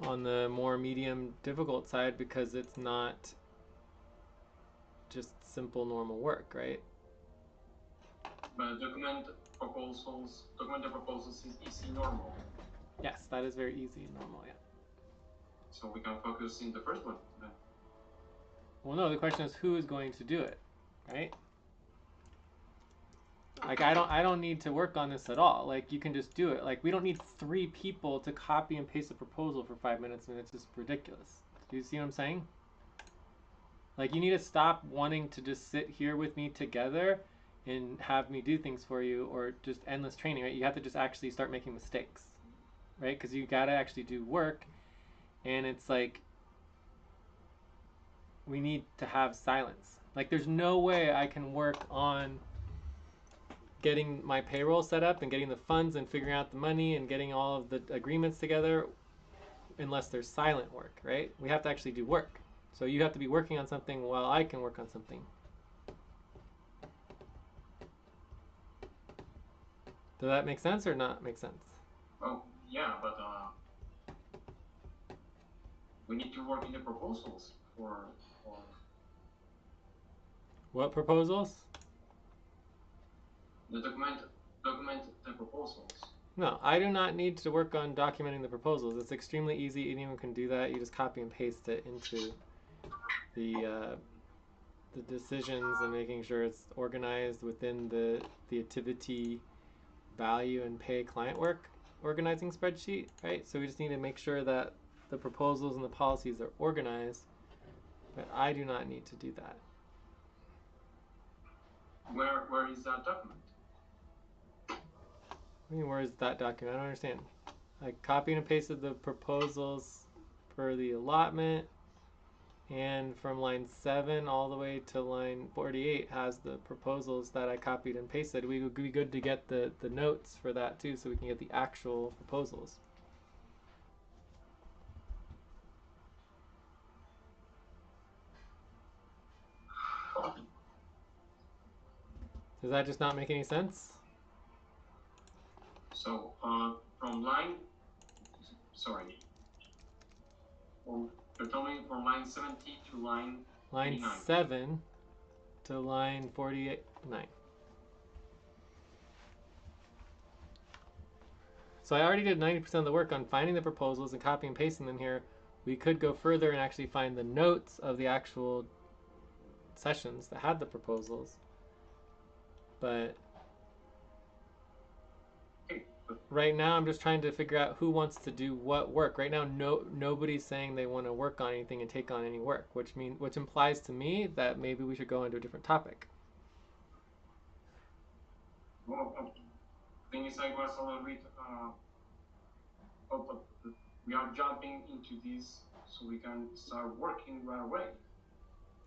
on the more medium difficult side because it's not just simple normal work, right? But documented proposals is easy normal. Yes, that is very easy and normal, yeah. So we can focus in the first one then. Well, no, the question is who is going to do it, right? Like I don't need to work on this at all. Like you can just do it. Like we don't need 3 people to copy and paste a proposal for 5 minutes, and it's just ridiculous. Do you see what I'm saying? Like you need to stop wanting to just sit here with me together and have me do things for you, or just endless training, right? You have to just actually start making mistakes, right? Because you gotta actually do work, and it's like we need to have silence. Like there's no way I can work on getting my payroll set up and getting the funds and figuring out the money and getting all of the agreements together unless there's silent work, right? We have to actually do work. So you have to be working on something while I can work on something. Does that make sense or not make sense? Well, yeah, but we need to work in the proposals for What proposals? the document the proposals. No, I do not need to work on documenting the proposals. It's extremely easy. Anyone can do that. You just copy and paste it into the decisions and making sure it's organized within the activity value and pay client work organizing spreadsheet, right? So we just need to make sure that the proposals and the policies are organized, but I do not need to do that. Where is that document? I mean, where is that document? I don't understand. I copied and pasted the proposals for the allotment, and from line 7 all the way to line 48 has the proposals that I copied and pasted. We would be good to get the notes for that too, so we can get the actual proposals. Does that just not make any sense? So from line, sorry, you're telling me from line 70 to line 89. 7 to line 49. So I already did 90% of the work on finding the proposals and copying and pasting them here. We could go further and actually find the notes of the actual sessions that had the proposals. But right now I'm just trying to figure out who wants to do what work. Right now nobody's saying they want to work on anything and take on any work, which implies to me that maybe we should go into a different topic. Well, the thing is, I was a little bit we are jumping into this so we can start working right away.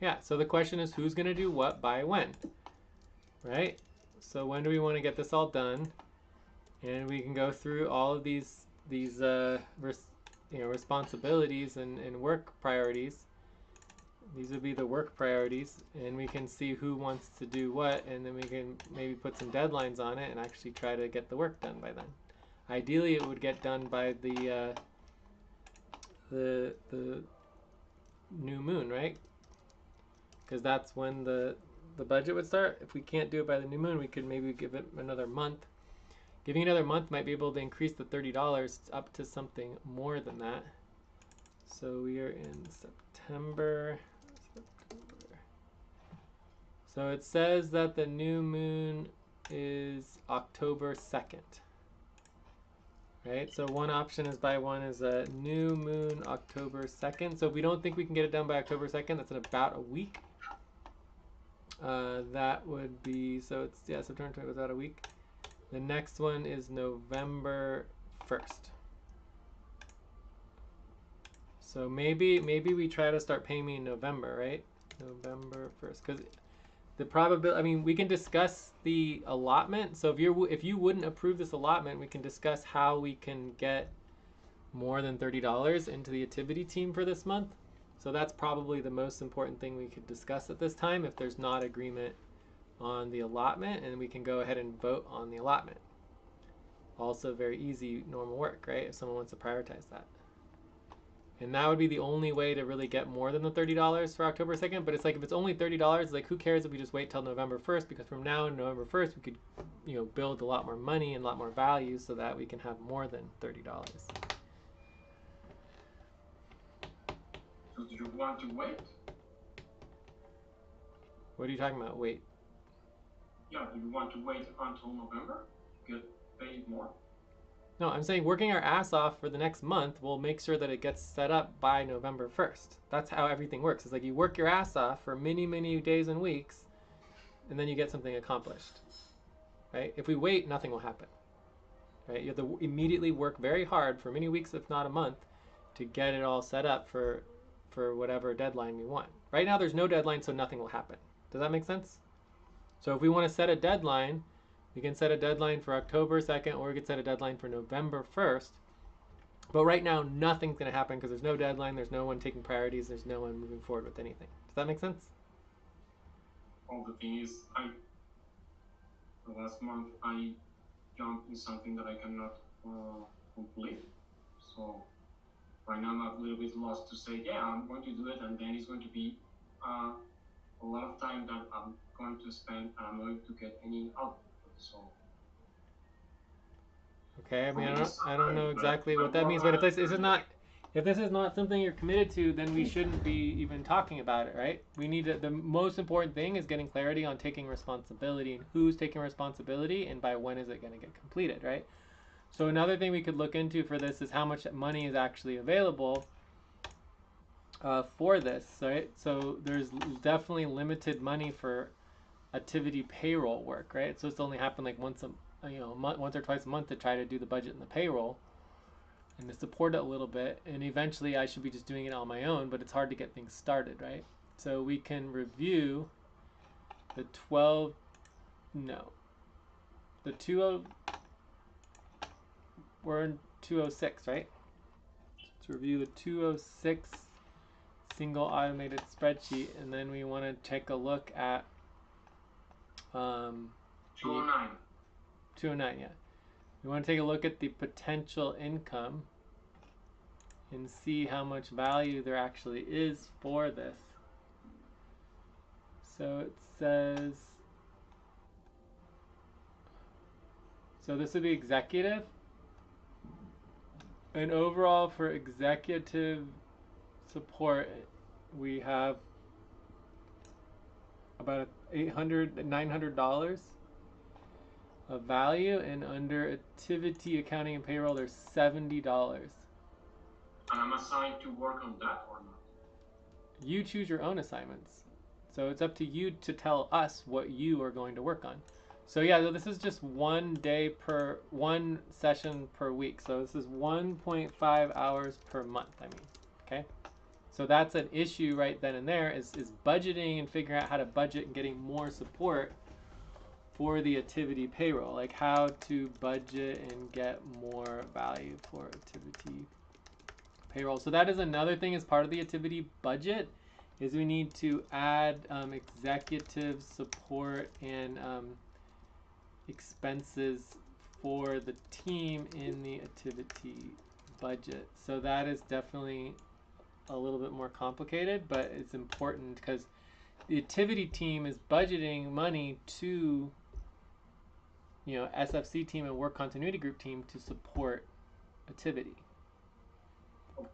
Yeah, so the question is who's going to do what by when, right? So when do we want to get this all done? And we can go through all of these responsibilities and work priorities. These would be the work priorities, and we can see who wants to do what, and then we can maybe put some deadlines on it and actually try to get the work done by then. Ideally, it would get done by the new moon, right? Because that's when the budget would start. If we can't do it by the new moon, we could maybe give it another month. Giving another month might be able to increase the $30 up to something more than that. So we are in September. So it says that the new moon is October 2nd. Right? So one option is a new moon October 2nd. So if we don't think we can get it done by October 2nd, that's in about a week. That would be, so it's, yeah, September 20th was about a week. The next one is November 1st. So maybe we try to start paying me in November, right? November 1st, because the probability, I mean, we can discuss the allotment. So if you wouldn't approve this allotment, we can discuss how we can get more than $30 into the activity team for this month. So that's probably the most important thing we could discuss at this time if there's not agreement on the allotment, and we can go ahead and vote on the allotment. Also very easy, normal work, right? If someone wants to prioritize that. And that would be the only way to really get more than the $30 for October 2nd. But it's like, if it's only $30, like, who cares if we just wait till November 1st? Because from now and November 1st, we could, build a lot more money and a lot more value so that we can have more than $30. So do you want to wait? What are you talking about? Wait. Yeah, do you want to wait until November to get paid more? No, I'm saying working our ass off for the next month, we'll make sure that it gets set up by November 1st. That's how everything works. It's like you work your ass off for many, many days and weeks, and then you get something accomplished, right? If we wait, nothing will happen, right? You have to immediately work very hard for many weeks, if not a month, to get it all set up for whatever deadline we want. Right now, there's no deadline, so nothing will happen. Does that make sense? So if we want to set a deadline, we can set a deadline for October 2nd, or we could set a deadline for November 1st. But right now, nothing's going to happen because there's no deadline, there's no one taking priorities, there's no one moving forward with anything. Does that make sense? Well, the thing is, the last month I jumped in something that I cannot complete. So right now I'm a little bit lost to say, yeah, I'm going to do it, and then it's going to be a lot of time that I'm going to spend, and I'm going to get any output. So okay, I mean, I don't know exactly what that means, but if this is not something you're committed to, then we shouldn't be even talking about it, right? We need to, the most important thing is getting clarity on taking responsibility and who's taking responsibility and by when is it going to get completed, right? So another thing we could look into for this is how much money is actually available for this, right? So there's definitely limited money for activity payroll work, right? So it's only happen like once or twice a month to try to do the budget and the payroll and to support it a little bit, and eventually I should be just doing it on my own, but it's hard to get things started, right? So we can review the 20, we're in 206, right? Let's review the 206 single automated spreadsheet, and then we want to take a look at 209. 209, yeah. We want to take a look at the potential income and see how much value there actually is for this. So it says, so this would be executive. And overall for executive support, we have about $900 of value, and under activity accounting and payroll there's $70. And I'm assigned to work on that or not? You choose your own assignments, so it's up to you to tell us what you are going to work on. So yeah, so this is just 1 session per week, so this is 1.5 hours per month, okay? So that's an issue right then and there, is budgeting and figuring out how to budget and getting more support for the activity payroll, like how to budget and get more value for activity payroll. So that is another thing as part of the activity budget, is we need to add executive support and expenses for the team in the activity budget. So that is definitely a little bit more complicated, but it's important because the activity team is budgeting money to, you know, SFC team and work continuity group team to support activity,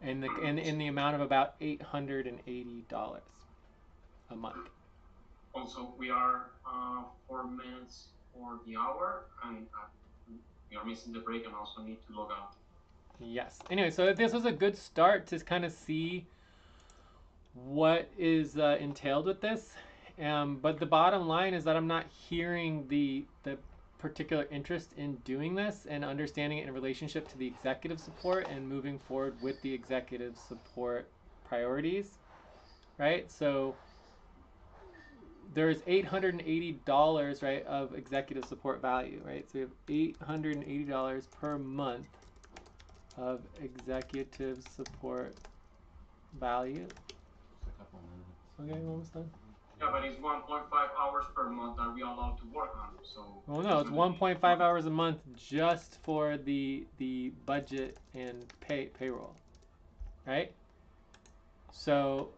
and in the amount of about $880 a month. Also, we are 4 minutes for the hour, and we are missing the break and also need to log out. Yes. Anyway, so this was a good start to kind of see what is entailed with this. But the bottom line is that I'm not hearing the particular interest in doing this and understanding it in relationship to the executive support and moving forward with the executive support priorities, right? So there's $880, right, of executive support value, right? So we have $880 per month of executive support value. Just a couple minutes. Okay, almost done. Yeah, but it's 1.5 hours per month that we are allowed to work on. So. Well, no, it's 1.5 hours a month just for the budget and payroll, right? So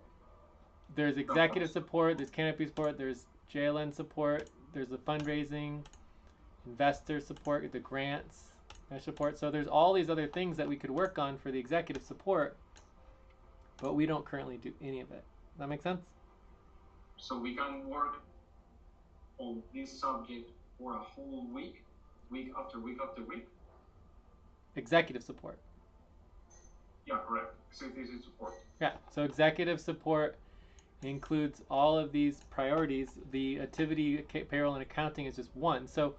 there's executive support, there's canopy support, there's JLN support, there's the fundraising, investor support, the grants support. So there's all these other things that we could work on for the executive support, but we don't currently do any of it. Does that make sense? So we can work on this subject for a whole week, week after week after week? Executive support. Yeah, correct. Executive support. Yeah, so executive support includes all of these priorities. The activity payroll and accounting is just one. So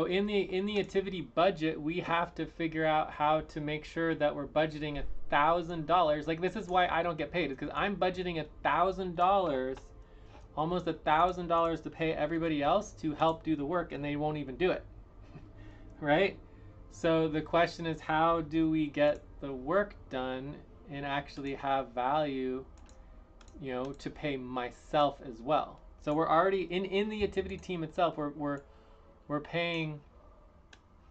in the activity budget, we have to figure out how to make sure that we're budgeting $1,000. Like, this is why I don't get paid, because I'm budgeting $1,000, almost $1,000 to pay everybody else to help do the work, and they won't even do it, right? So the question is, how do we get the work done and actually have value, you know, to pay myself as well? So we're already in the activity team itself. We're paying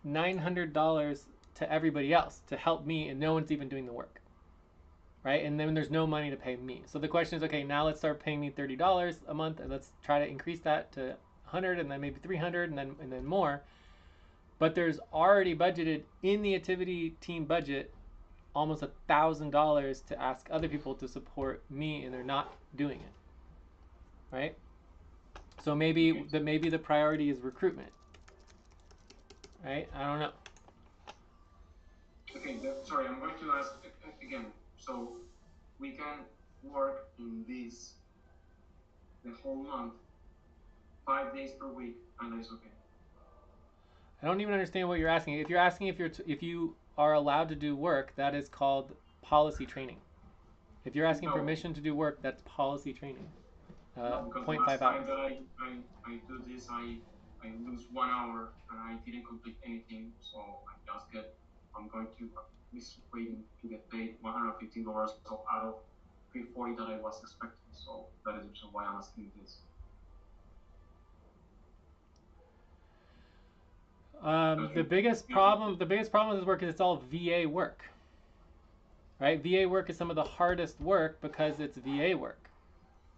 $900 to everybody else to help me, and no one's even doing the work, right? And then there's no money to pay me. So the question is, okay, now let's start paying me $30 a month, and let's try to increase that to 100, and then maybe 300, and then more. But there's already budgeted in the activity team budget almost $1,000 to ask other people to support me, and they're not doing it, right? So maybe the priority is recruitment, right? I don't know. Okay, sorry, I'm going to ask again. So we can work in this the whole month, 5 days per week, and that's okay. I don't even understand what you're asking. If you're asking if you are allowed to do work, that is called policy training. If you're asking permission to do work, that's policy training. No, because 0.5 last time hours. that I do this, I lose 1 hour and I didn't complete anything, so I'm going to waiting to get paid $115 out of $340 that I was expecting. So that is also why I'm asking this. The biggest problem with this work is it's all VA work, right? VA work is some of the hardest work because it's VA work.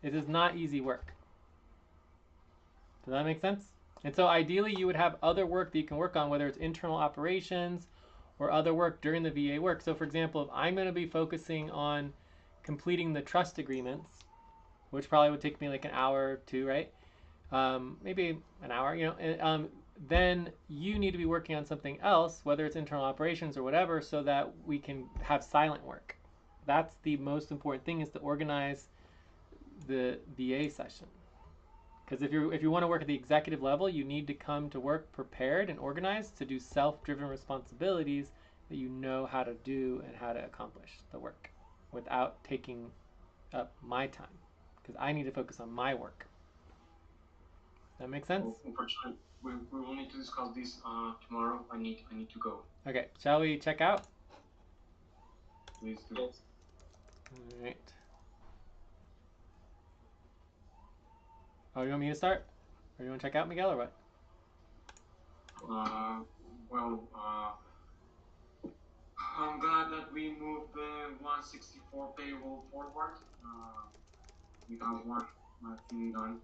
It is not easy work. Does that make sense? And so ideally you would have other work that you can work on, whether it's internal operations or other work during the VA work. So for example, if I'm going to be focusing on completing the trust agreements, which probably would take me like an hour or two, right? Maybe an hour, you know, then you need to be working on something else, whether it's internal operations or whatever, so that we can have silent work. That's the most important thing, is to organize the VA session. Because if you want to work at the executive level, you need to come to work prepared and organized to do self-driven responsibilities that you know how to do and how to accomplish the work without taking up my time, because I need to focus on my work. That make sense? Unfortunately, we will need to discuss this tomorrow. I need to go. Okay, shall we check out? Please do. Yes. All right. Oh, you want me to start? Or you want to check out, Miguel, or what? Well, I'm glad that we moved the 164 payroll forward. We have one thing done.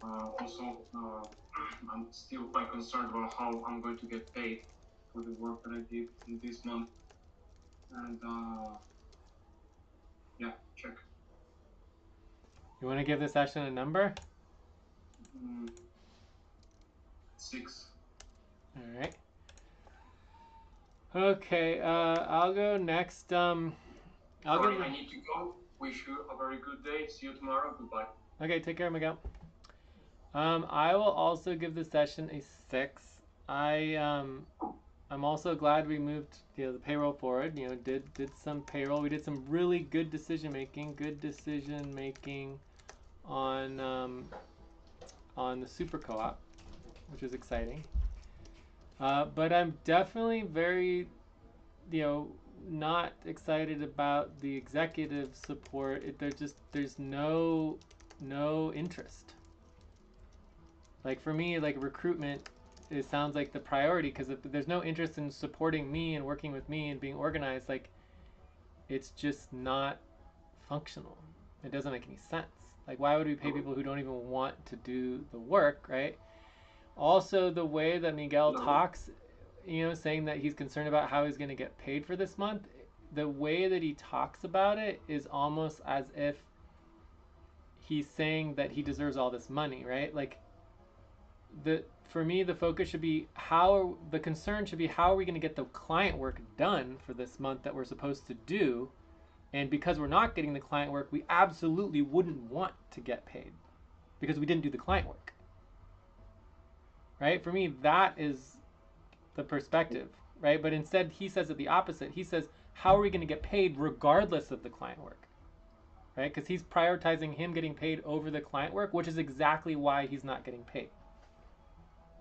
Also, I'm still quite concerned about how I'm going to get paid for the work that I did in this month. And yeah, check. You want to give the session a number? 6. All right. Okay, I'll go next. Sorry, I need to go. Wish you a very good day. See you tomorrow. Goodbye. Okay, take care, Miguel. I will also give the session a 6. I'm also glad we moved the payroll forward. Did some payroll. We did some really good decision making on the super co-op, which is exciting. But I'm definitely very, not excited about the executive support. There's no interest. Like for me, like recruitment, it sounds like the priority because if there's no interest in supporting me and working with me and being organized, like it's just not functional. It doesn't make any sense. Like why would we pay people who don't even want to do the work, right? Also, the way that Miguel talks, saying that he's concerned about how he's going to get paid for this month, the way that he talks about it is almost as if he's saying that he deserves all this money, right? Like for me, the focus should be the concern should be how are we going to get the client work done for this month that we're supposed to do, and because we're not getting the client work, we absolutely wouldn't want to get paid because we didn't do the client work. Right? For me, that is the perspective, right? But instead, he says it the opposite. He says, how are we going to get paid regardless of the client work? Right? Because he's prioritizing him getting paid over the client work, which is exactly why he's not getting paid.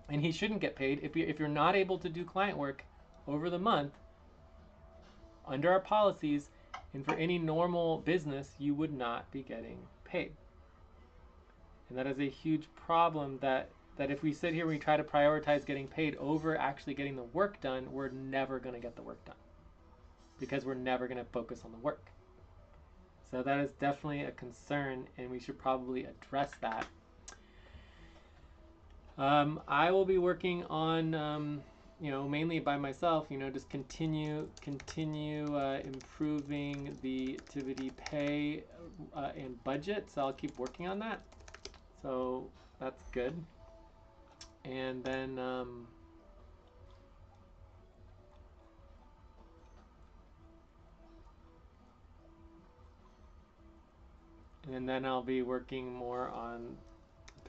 And he shouldn't get paid if you're not able to do client work over the month. Under our policies and for any normal business, you would not be getting paid. And that is a huge problem that if we sit here and we try to prioritize getting paid over actually getting the work done, we're never going to get the work done because we're never going to focus on the work. So that is definitely a concern, and we should probably address that. I will be working on, mainly by myself, just continue improving the activity pay and budget. So I'll keep working on that. So that's good. And then I'll be working more on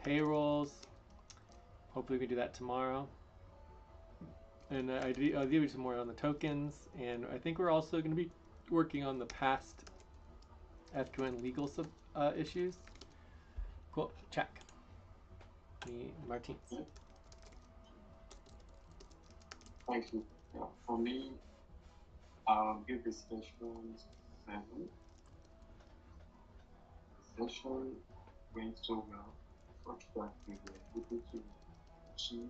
payrolls. Hopefully we can do that tomorrow. And I'll do some more on the tokens. And I think we're also going to be working on the past FQN legal issues. Cool. Check. Martins. Thank you. Yeah, for me, I'll give the session 7. The session went so well, such that we were able to achieve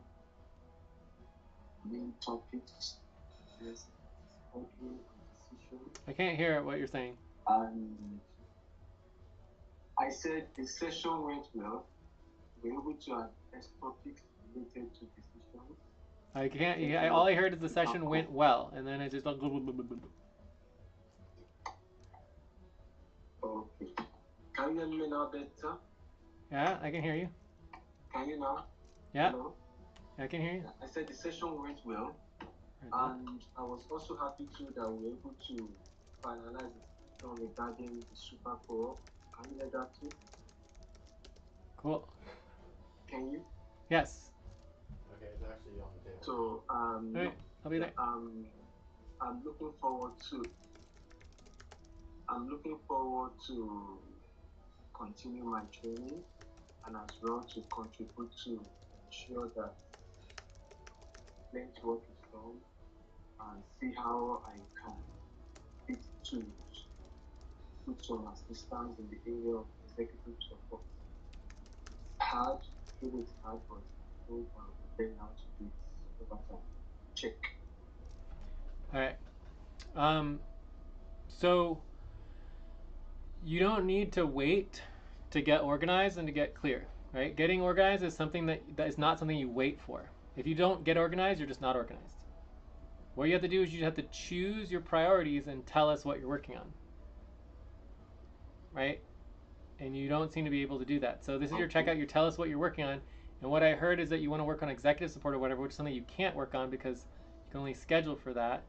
main topics, yes, discovery and decision. I can't hear what you're saying. And I said the session went well. We were able to address topics related to decisions. I can't. All I heard is the session went well, and then it's just like. Okay. Can you hear me now better? Yeah, I can hear you. Can you now? Yeah. Hello? I can hear you. I said the session went well, and I was also happy too that we were able to finalize the discussion regarding the super co-op. Can you hear that too? Cool. Can you? Yes. Okay, it's actually on the table. So Alright, I'll be there. I'm looking forward to continue my training and as well to contribute to ensure that plenty work is done and see how I can fit to put some assistance in the area of executive support. It's hard, really it's hard, but I think I'll be learning how to do it over time. Check. All right. So you don't need to wait to get organized and to get clear, right? Getting organized is something that is not something you wait for. If you don't get organized, you're just not organized. What you have to do is you have to choose your priorities and tell us what you're working on, right? And you don't seem to be able to do that. So this is your checkout. You tell us what you're working on. And what I heard is that you want to work on executive support or whatever, which is something you can't work on because you can only schedule for that,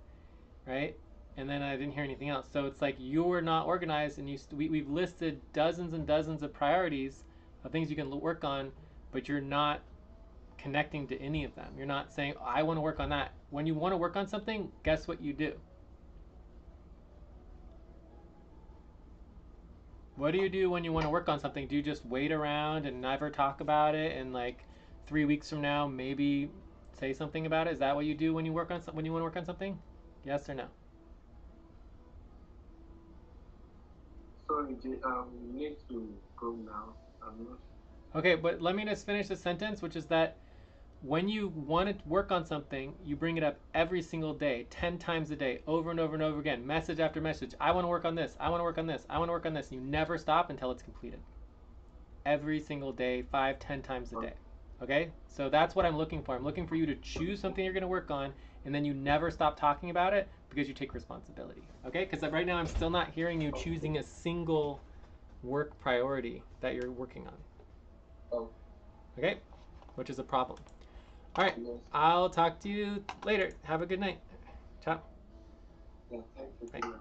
right? And then I didn't hear anything else. So it's like you're not organized, and we've listed dozens and dozens of priorities of things you can work on, but you're not connecting to any of them. You're not saying, oh, I want to work on that. When you want to work on something, guess what you do? What do you do when you want to work on something? Do you just wait around and never talk about it, and like 3 weeks from now maybe say something about it? Is that what you do when you work on when you want to work on something? Yes or no? Sorry, need to go now. I'm not. Okay, but let me just finish the sentence, which is that when you want to work on something, you bring it up every single day, 10 times a day, over and over and over again, message after message. I want to work on this. I want to work on this. I want to work on this. You never stop until it's completed. Every single day, 5, 10 times a day. Okay? So that's what I'm looking for. I'm looking for you to choose something you're going to work on, and then you never stop talking about it because you take responsibility. Okay? Because right now I'm still not hearing you choosing a single work priority that you're working on. Okay? Which is a problem. All right, I'll talk to you later. Have a good night. Ciao. Yeah, thank you. Bye.